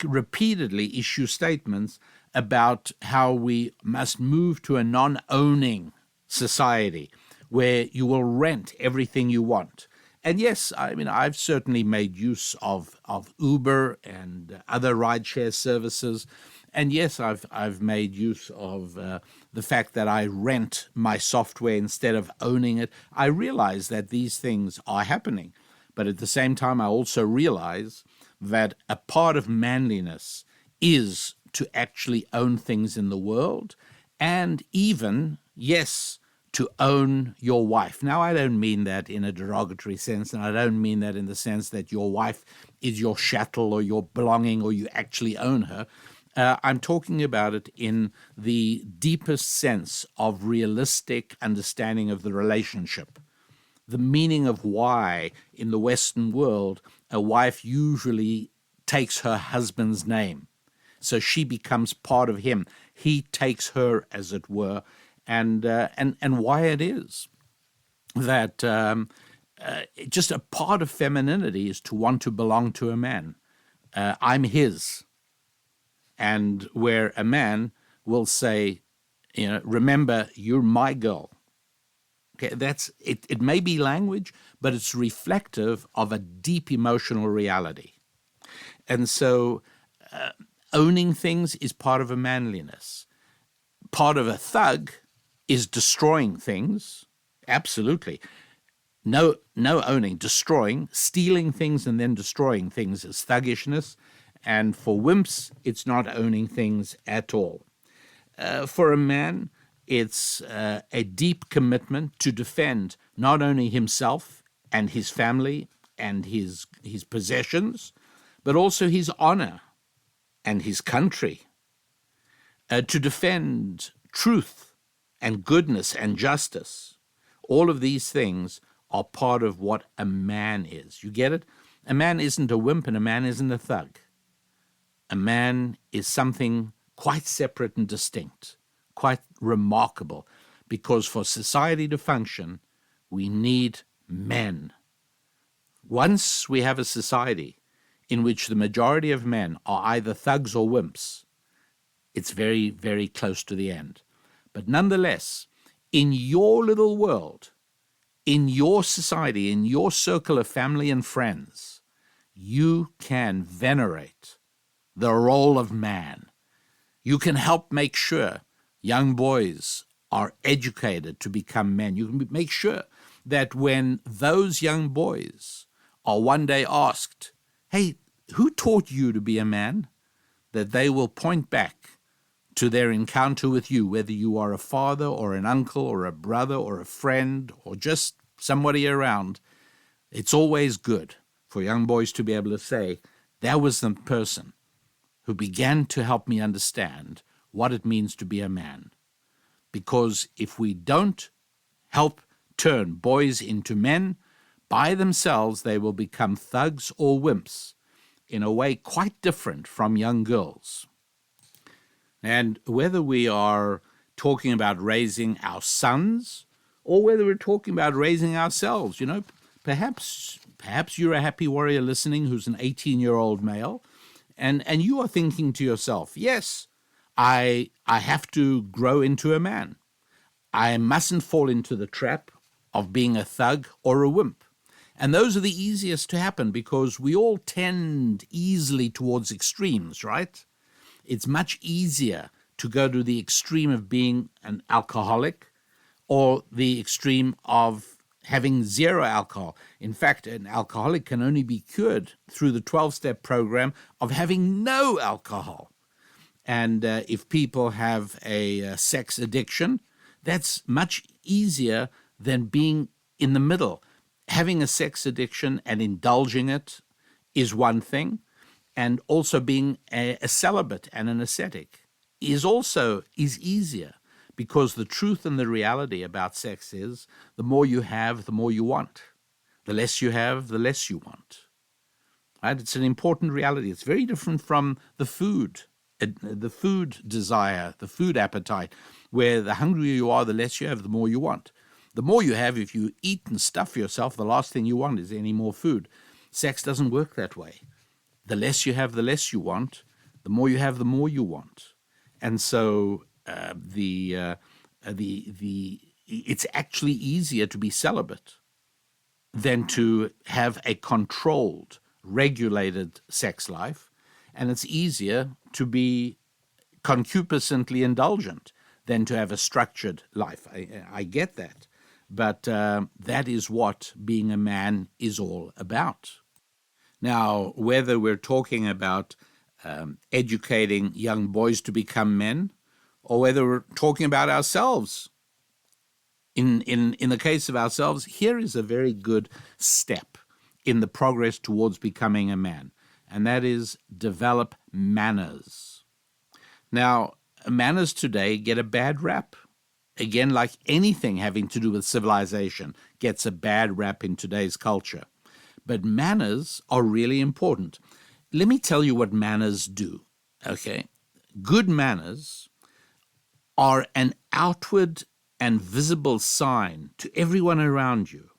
repeatedly issue statements about how we must move to a non-owning society where you will rent everything you want. And yes, I've certainly made use of Uber and other rideshare services. And yes, I've made use of the fact that I rent my software instead of owning it. I realize that these things are happening. But at the same time, I also realize that a part of manliness is to actually own things in the world, and even, yes, to own your wife. Now, I don't mean that in a derogatory sense, and I don't mean that in the sense that your wife is your chattel or your belonging or you actually own her. I'm talking about it in the deepest sense of realistic understanding of the relationship. The meaning of why in the Western world a wife usually takes her husband's name. So she becomes part of him. He takes her, as it were, and why it is that just a part of femininity is to want to belong to a man. I'm his. And where a man will say, remember, you're my girl. Okay, that's it. It may be language, but it's reflective of a deep emotional reality. And so owning things is part of a manliness. Part of a thug is destroying things. Absolutely. No owning, destroying, stealing things and then destroying things is thuggishness. And for wimps, it's not owning things at all. For a man, it's a deep commitment to defend not only himself and his family and his possessions, but also his honor and his country, to defend truth and goodness and justice. All of these things are part of what a man is. You get it? A man isn't a wimp and a man isn't a thug. A man is something quite separate and distinct, quite remarkable, because for society to function, we need men. Once we have a society in which the majority of men are either thugs or wimps, it's very, very close to the end. But nonetheless, in your little world, in your society, in your circle of family and friends, you can venerate the role of man. You can help make sure young boys are educated to become men. You can make sure that when those young boys are one day asked, hey, who taught you to be a man? That they will point back to their encounter with you, whether you are a father or an uncle or a brother or a friend or just somebody around. It's always good for young boys to be able to say, that was the person who began to help me understand what it means to be a man. Because if we don't help turn boys into men, by themselves they will become thugs or wimps in a way quite different from young girls. And whether we are talking about raising our sons or whether we're talking about raising ourselves, perhaps you're a happy warrior listening who's an 18-year-old male, and you are thinking to yourself, yes, I have to grow into a man. I mustn't fall into the trap of being a thug or a wimp. And those are the easiest to happen because we all tend easily towards extremes, right? It's much easier to go to the extreme of being an alcoholic or the extreme of having zero alcohol. In fact, an alcoholic can only be cured through the 12-step program of having no alcohol. And if people have a sex addiction, that's much easier than being in the middle. Having a sex addiction and indulging it is one thing, and also being a celibate and an ascetic is easier, because the truth and the reality about sex is the more you have, the more you want. The less you have, the less you want. Right? It's an important reality. It's very different from the food desire, the food appetite, where the hungrier you are, the less you have, the more you want. The more you have, if you eat and stuff yourself, the last thing you want is any more food. Sex doesn't work that way. The less you have, the less you want. The more you have, the more you want. And so it's actually easier to be celibate than to have a controlled, regulated sex life. And it's easier to be concupiscently indulgent than to have a structured life. I get that. But that is what being a man is all about. Now, whether we're talking about educating young boys to become men, or whether we're talking about ourselves, in the case of ourselves, here is a very good step in the progress towards becoming a man, and that is develop manners. Now, manners today get a bad rap. Again, like anything having to do with civilization, gets a bad rap in today's culture. But manners are really important. Let me tell you what manners do, okay? Good manners are an outward and visible sign to everyone around you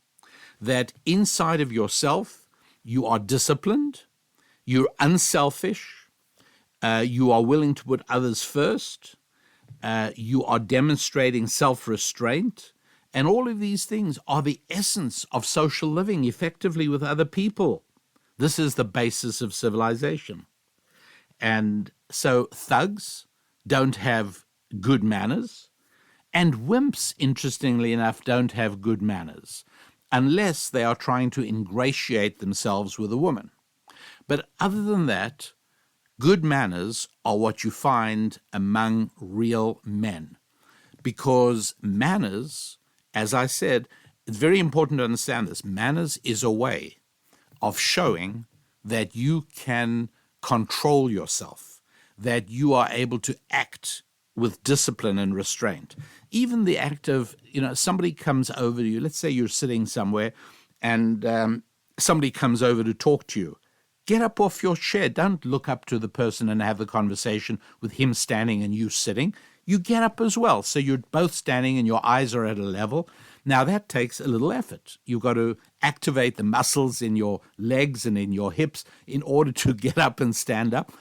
that inside of yourself you are disciplined, you're unselfish, you are willing to put others first, you are demonstrating self-restraint, and all of these things are the essence of social living effectively with other people. This is the basis of civilization. And so thugs don't have good manners, and wimps, interestingly enough, don't have good manners, unless they are trying to ingratiate themselves with a woman. But other than that, good manners are what you find among real men. Because manners, as I said, it's very important to understand this. Manners is a way of showing that you can control yourself, that you are able to act with discipline and restraint. Even the act of, somebody comes over to you, let's say you're sitting somewhere and somebody comes over to talk to you. Get up off your chair. Don't look up to the person and have the conversation with him standing and you sitting. You get up as well. So you're both standing and your eyes are at a level. Now that takes a little effort. You've got to activate the muscles in your legs and in your hips in order to get up and stand up.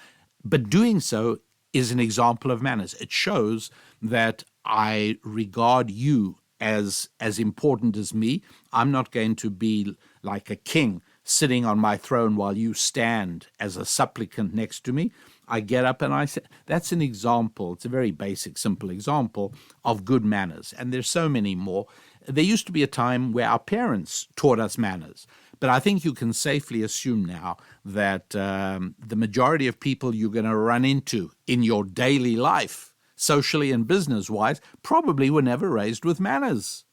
But doing so is an example of manners. It shows that I regard you as important as me. I'm not going to be like a king sitting on my throne while you stand as a supplicant next to me. I get up and I say, that's an example. It's a very basic, simple example of good manners. And there's so many more. There used to be a time where our parents taught us manners. But I think you can safely assume now that the majority of people you're going to run into in your daily life, socially and business-wise, probably were never raised with manners.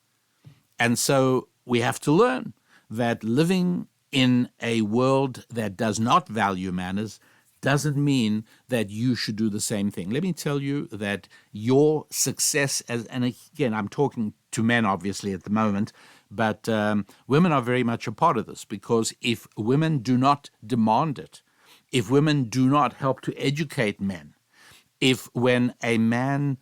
And so we have to learn that living in a world that does not value manners doesn't mean that you should do the same thing. Let me tell you that your success, and again, I'm talking to men obviously at the moment, but women are very much a part of this, because if women do not demand it, if women do not help to educate men, if when a man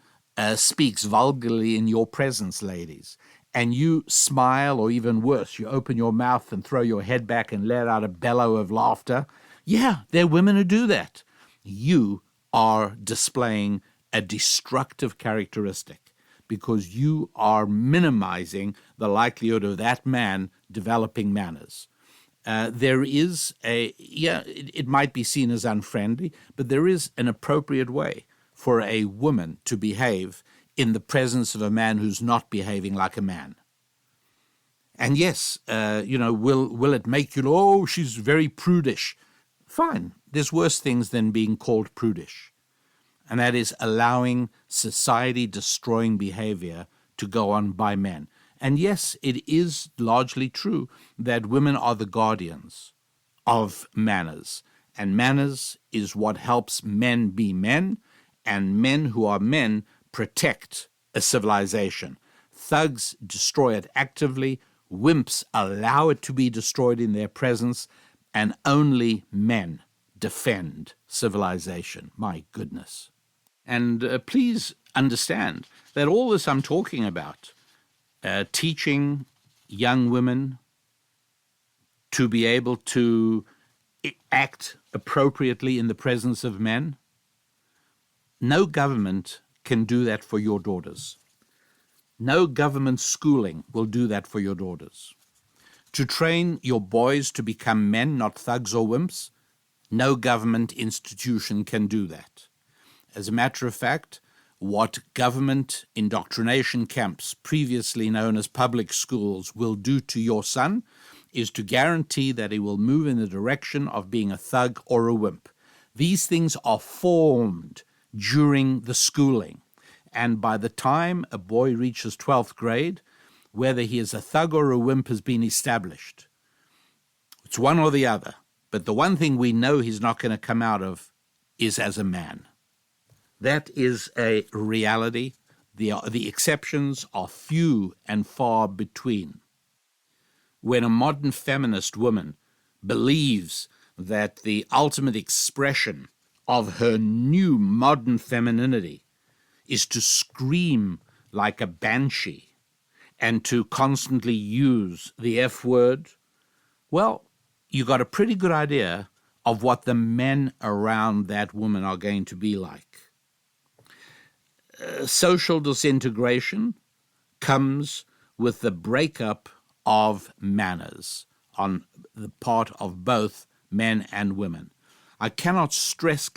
speaks vulgarly in your presence, ladies, and you smile, or even worse, you open your mouth and throw your head back and let out a bellow of laughter, yeah, there are women who do that. You are displaying a destructive characteristic, because you are minimizing the likelihood of that man developing manners. There is it might be seen as unfriendly, but there is an appropriate way for a woman to behave in the presence of a man who's not behaving like a man. And yes, will it make you, oh, she's very prudish? Fine. There's worse things than being called prudish. And that is allowing society-destroying behavior to go on by men. And yes, it is largely true that women are the guardians of manners. And manners is what helps men be men, and men who are men protect a civilization. Thugs destroy it actively. Wimps allow it to be destroyed in their presence. And only men defend civilization. My goodness. And please understand that all this I'm talking about, teaching young women to be able to act appropriately in the presence of men, no government can do that for your daughters. No government schooling will do that for your daughters. To train your boys to become men, not thugs or wimps, no government institution can do that. As a matter of fact, what government indoctrination camps, previously known as public schools, will do to your son is to guarantee that he will move in the direction of being a thug or a wimp. These things are formed during the schooling. And by the time a boy reaches 12th grade, whether he is a thug or a wimp has been established. It's one or the other. But the one thing we know he's not going to come out of is as a man. That is a reality. The exceptions are few and far between. When a modern feminist woman believes that the ultimate expression of her new modern femininity is to scream like a banshee and to constantly use the F word, well, you got a pretty good idea of what the men around that woman are going to be like. Social disintegration comes with the breakup of manners on the part of both men and women. I cannot stress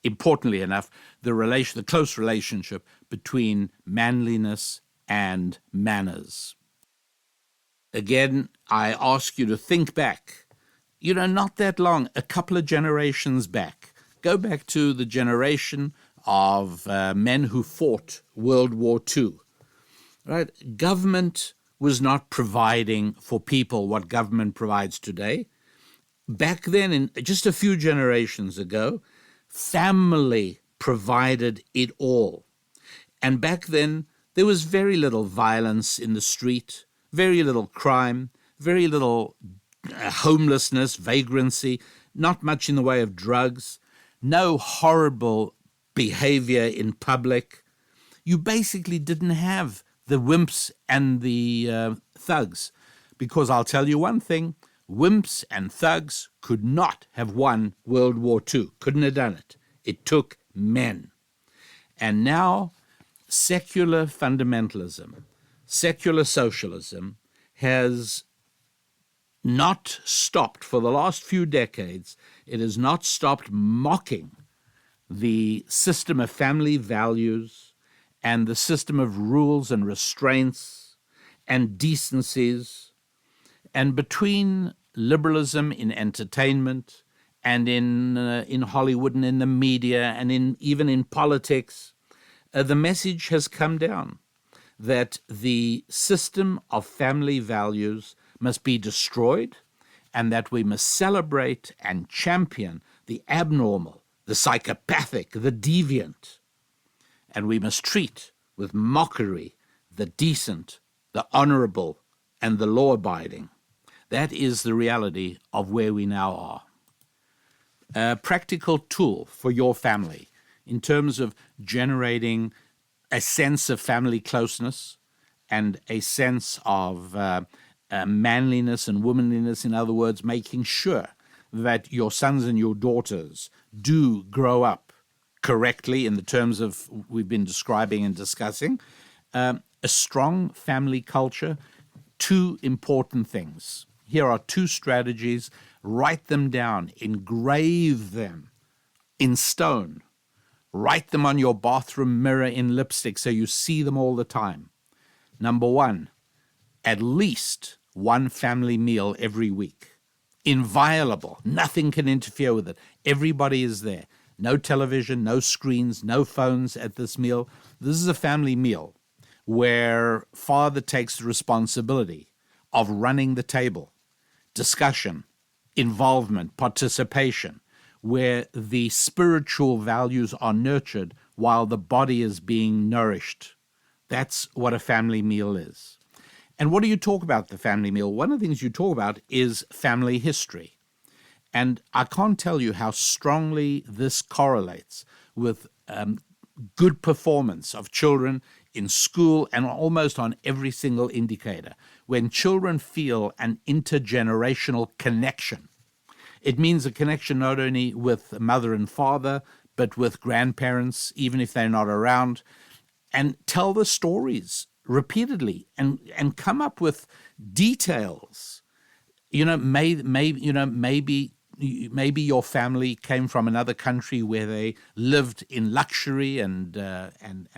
importantly enough, the close relationship between manliness and manners. Again, I ask you to think back, not that long, a couple of generations back. Go back to the generation of men who fought World War II. Right? Government was not providing for people what government provides today. Back then, just a few generations ago, family provided it all. And back then, there was very little violence in the street, very little crime, very little homelessness, vagrancy, not much in the way of drugs, no horrible behavior in public. You basically didn't have the wimps and the thugs, because I'll tell you one thing, wimps and thugs could not have won World War II, couldn't have done it. It took men. And now secular fundamentalism, secular socialism has not stopped for the last few decades. It has not stopped mocking the system of family values and the system of rules and restraints and decencies. And between liberalism in entertainment and in Hollywood and in the media and even in politics, the message has come down that the system of family values must be destroyed and that we must celebrate and champion the abnormal, the psychopathic, the deviant. And we must treat with mockery the decent, the honorable, and the law-abiding. That is the reality of where we now are. A practical tool for your family in terms of generating a sense of family closeness and a sense of manliness and womanliness, in other words, making sure that your sons and your daughters do grow up correctly in the terms of we've been describing and discussing. A strong family culture, two important things. Here are two strategies. Write them down, engrave them in stone. Write them on your bathroom mirror in lipstick so you see them all the time. Number one, at least one family meal every week. Inviolable. Nothing can interfere with it. Everybody is there. No television, no screens, no phones at this meal. This is a family meal where father takes the responsibility of running the table, discussion, involvement, participation, where the spiritual values are nurtured while the body is being nourished. That's what a family meal is. And what do you talk about at the family meal? One of the things you talk about is family history. And I can't tell you how strongly this correlates with good performance of children in school and almost on every single indicator. When children feel an intergenerational connection, it means a connection not only with mother and father, but with grandparents, even if they're not around, and tell the stories repeatedly and come up with details. Maybe your family came from another country where they lived in luxury and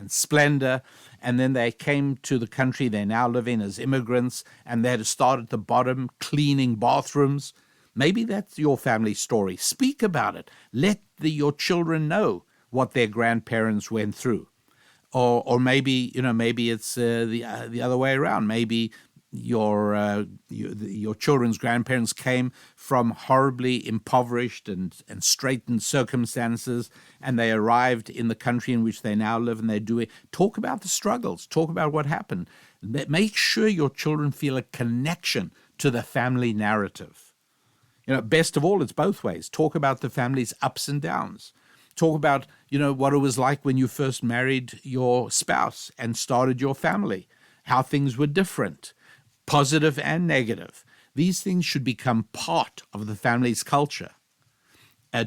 splendor, and then they came to the country they now live in as immigrants, and they had to start at the bottom, cleaning bathrooms. Maybe that's your family story. Speak about it. Let your children know what their grandparents went through. Or maybe it's the other way around. Maybe your children's grandparents came from horribly impoverished and straitened circumstances, and they arrived in the country in which they now live, and they do it. Talk about the struggles. Talk about what happened. Make sure your children feel a connection to the family narrative. Best of all, it's both ways. Talk about the family's ups and downs. Talk about, what it was like when you first married your spouse and started your family, how things were different, positive and negative. These things should become part of the family's culture.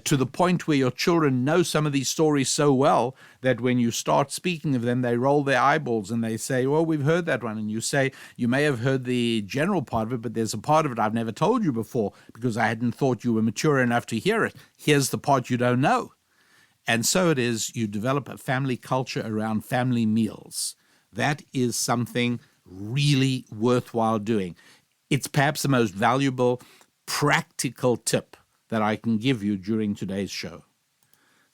to the point where your children know some of these stories so well that when you start speaking of them, they roll their eyeballs and they say, well, we've heard that one. And you say, you may have heard the general part of it, but there's a part of it I've never told you before because I hadn't thought you were mature enough to hear it. Here's the part you don't know. And so it is, you develop a family culture around family meals. That is something really worthwhile doing. It's perhaps the most valuable practical tip that I can give you during today's show.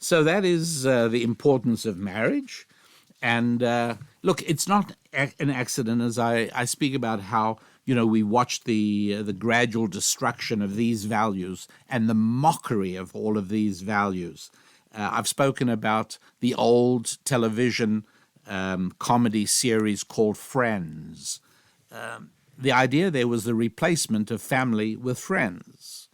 So that is the importance of marriage. And look, it's not an accident as I speak about how, we watched the gradual destruction of these values and the mockery of all of these values. I've spoken about the old television comedy series called Friends. The idea there was the replacement of family with friends.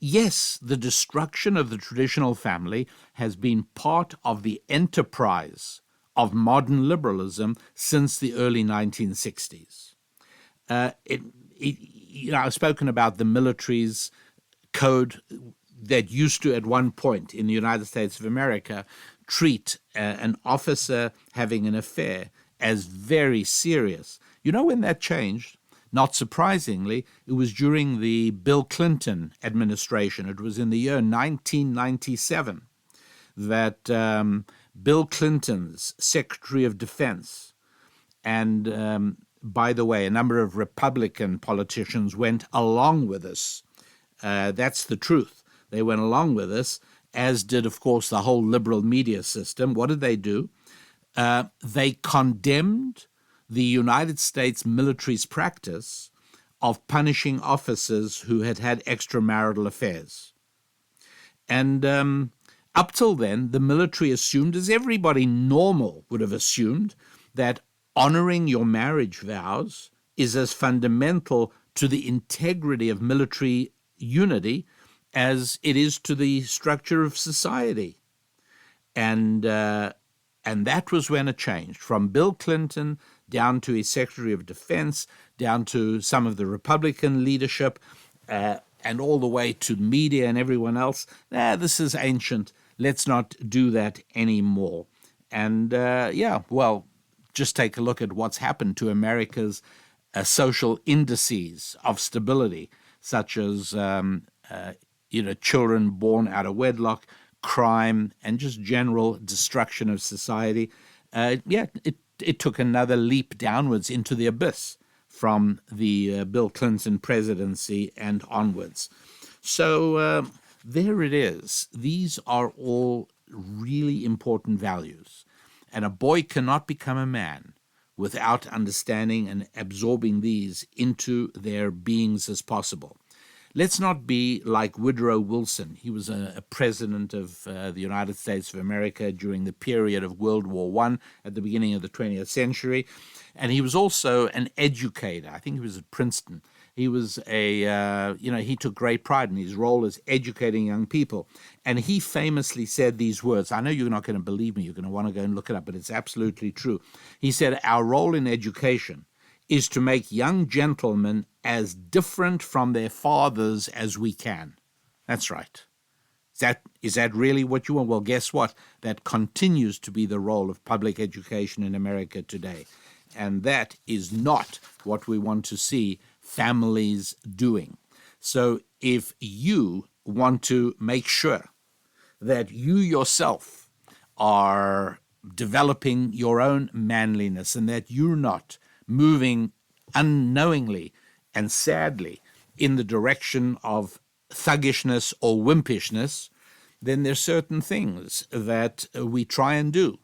Yes, the destruction of the traditional family has been part of the enterprise of modern liberalism since the early 1960s. I've spoken about the military's code that used to, at one point in the United States of America, treat an officer having an affair as very serious. You know when that changed? Not surprisingly, it was during the Bill Clinton administration. It was in the year 1997 that Bill Clinton's Secretary of Defense, and by the way, a number of Republican politicians went along with us. That's the truth. They went along with us, as did, of course, the whole liberal media system. What did they do? They condemned the United States military's practice of punishing officers who had had extramarital affairs. And up till then, the military assumed, as everybody normal would have assumed, that honoring your marriage vows is as fundamental to the integrity of military unity as it is to the structure of society. And that was when it changed, from Bill Clinton down to his Secretary of Defense, down to some of the Republican leadership, and all the way to media and everyone else. This is ancient. Let's not do that anymore. And just take a look at what's happened to America's social indices of stability, such as children born out of wedlock, crime, and just general destruction of society. It took another leap downwards into the abyss from the Bill Clinton presidency and onwards. So there it is. These are all really important values. And a boy cannot become a man without understanding and absorbing these into their beings as possible. Let's not be like Woodrow Wilson. He was a president of the United States of America during the period of World War I at the beginning of the 20th century. And he was also an educator. I think he was at Princeton. He was he took great pride in his role as educating young people. And he famously said these words. I know you're not going to believe me. You're going to want to go and look it up, but it's absolutely true. He said, "Our role in education is to make young gentlemen as different from their fathers as we can." That's right. Is that really what you want? Well, guess what? That continues to be the role of public education in America today. And that is not what we want to see families doing. So if you want to make sure that you yourself are developing your own manliness and that you're not moving unknowingly and sadly in the direction of thuggishness or wimpishness, then there's certain things that we try and do.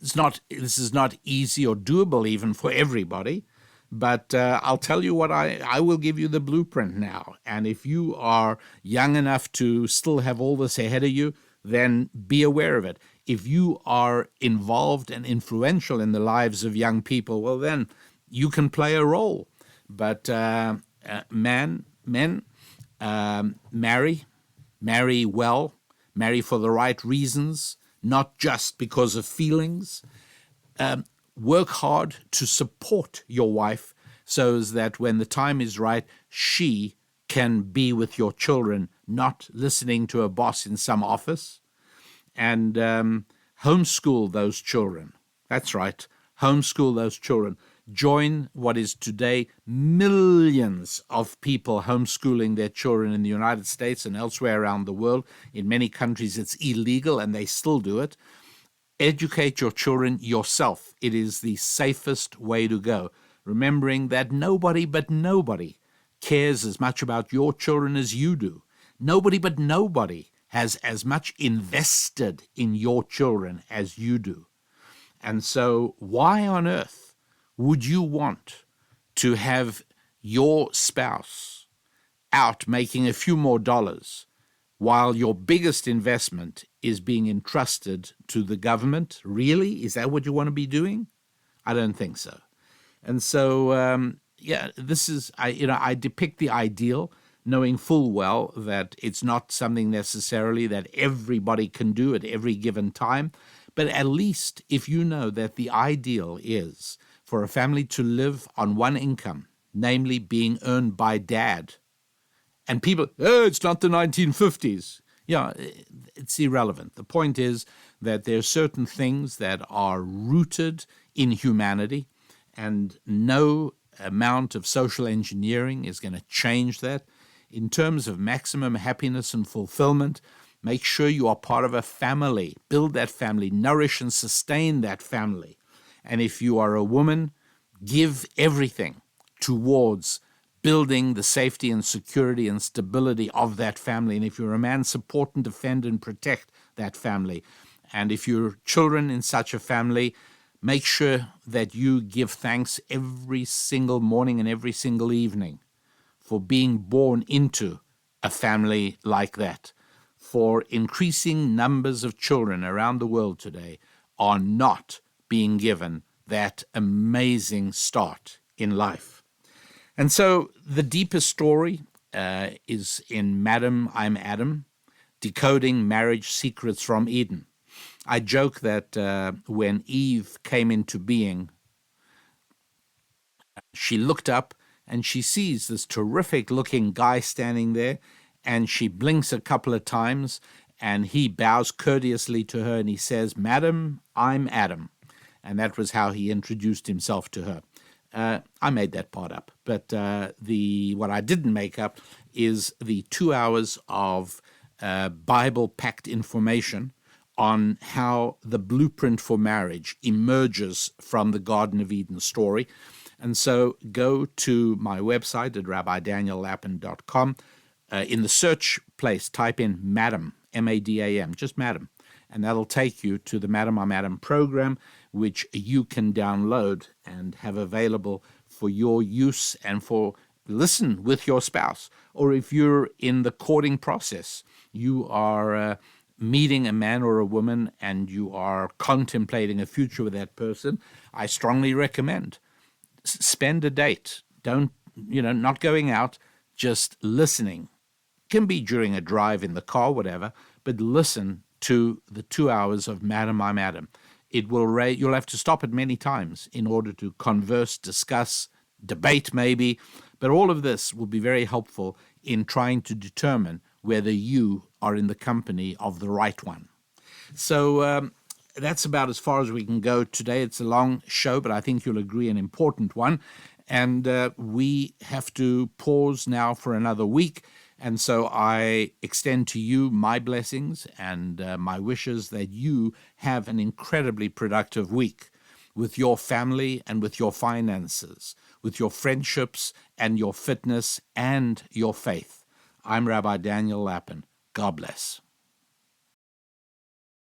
This is not easy or doable even for everybody, but I'll tell you what, I will give you the blueprint now. And if you are young enough to still have all this ahead of you, then be aware of it. If you are involved and influential in the lives of young people, well, then you can play a role. But men, marry well, marry for the right reasons, not just because of feelings. Work hard to support your wife so that when the time is right, she can be with your children, not listening to a boss in some office, and homeschool those children. That's right, homeschool those children. Join what is today millions of people homeschooling their children in the United States and elsewhere around the world. In many countries, it's illegal, and they still do it. Educate your children yourself. It is the safest way to go, remembering that nobody but nobody cares as much about your children as you do. Nobody but nobody has as much invested in your children as you do. And so why on earth would you want to have your spouse out making a few more dollars while your biggest investment is being entrusted to the government? Really? Is that what you want to be doing? I don't think so. And so, this is, I depict the ideal, knowing full well that it's not something necessarily that everybody can do at every given time. But at least if you know that the ideal is for a family to live on one income, namely being earned by dad, and people, it's not the 1950s. Yeah, it's irrelevant. The point is that there are certain things that are rooted in humanity, and no amount of social engineering is going to change that. In terms of maximum happiness and fulfillment, make sure you are part of a family. Build that family, nourish and sustain that family. And if you are a woman, give everything towards building the safety and security and stability of that family. And if you're a man, support and defend and protect that family. And if you're children in such a family, make sure that you give thanks every single morning and every single evening for being born into a family like that. For increasing numbers of children around the world today are not being given that amazing start in life. And so the deeper story is in Madam, I'm Adam, Decoding Marriage Secrets from Eden. I joke that when Eve came into being, she looked up and she sees this terrific-looking guy standing there, and she blinks a couple of times, and he bows courteously to her, and he says, Madam, I'm Adam. And that was how he introduced himself to her. I made that part up, but what I didn't make up is the 2 hours of Bible-packed information on how the blueprint for marriage emerges from the Garden of Eden story. And so go to my website at rabbidaniellapin.com. In the search place, type in Madam, M-A-D-A-M, just Madam, and that'll take you to the Madam I'm Adam program, which you can download and have available for your use and for listen with your spouse. Or if you're in the courting process, you are meeting a man or a woman and you are contemplating a future with that person, I strongly recommend spend a date. Don't, not going out, just listening. Can be during a drive in the car, whatever, but listen to the 2 hours of Madam I'm Adam. It will you'll have to stop it many times in order to converse, discuss, debate maybe, but all of this will be very helpful in trying to determine whether you are in the company of the right one. So that's about as far as we can go today. It's a long show, but I think you'll agree an important one. And we have to pause now for another week. And so I extend to you my blessings and my wishes that you have an incredibly productive week with your family and with your finances, with your friendships and your fitness and your faith. I'm Rabbi Daniel Lapin. God bless.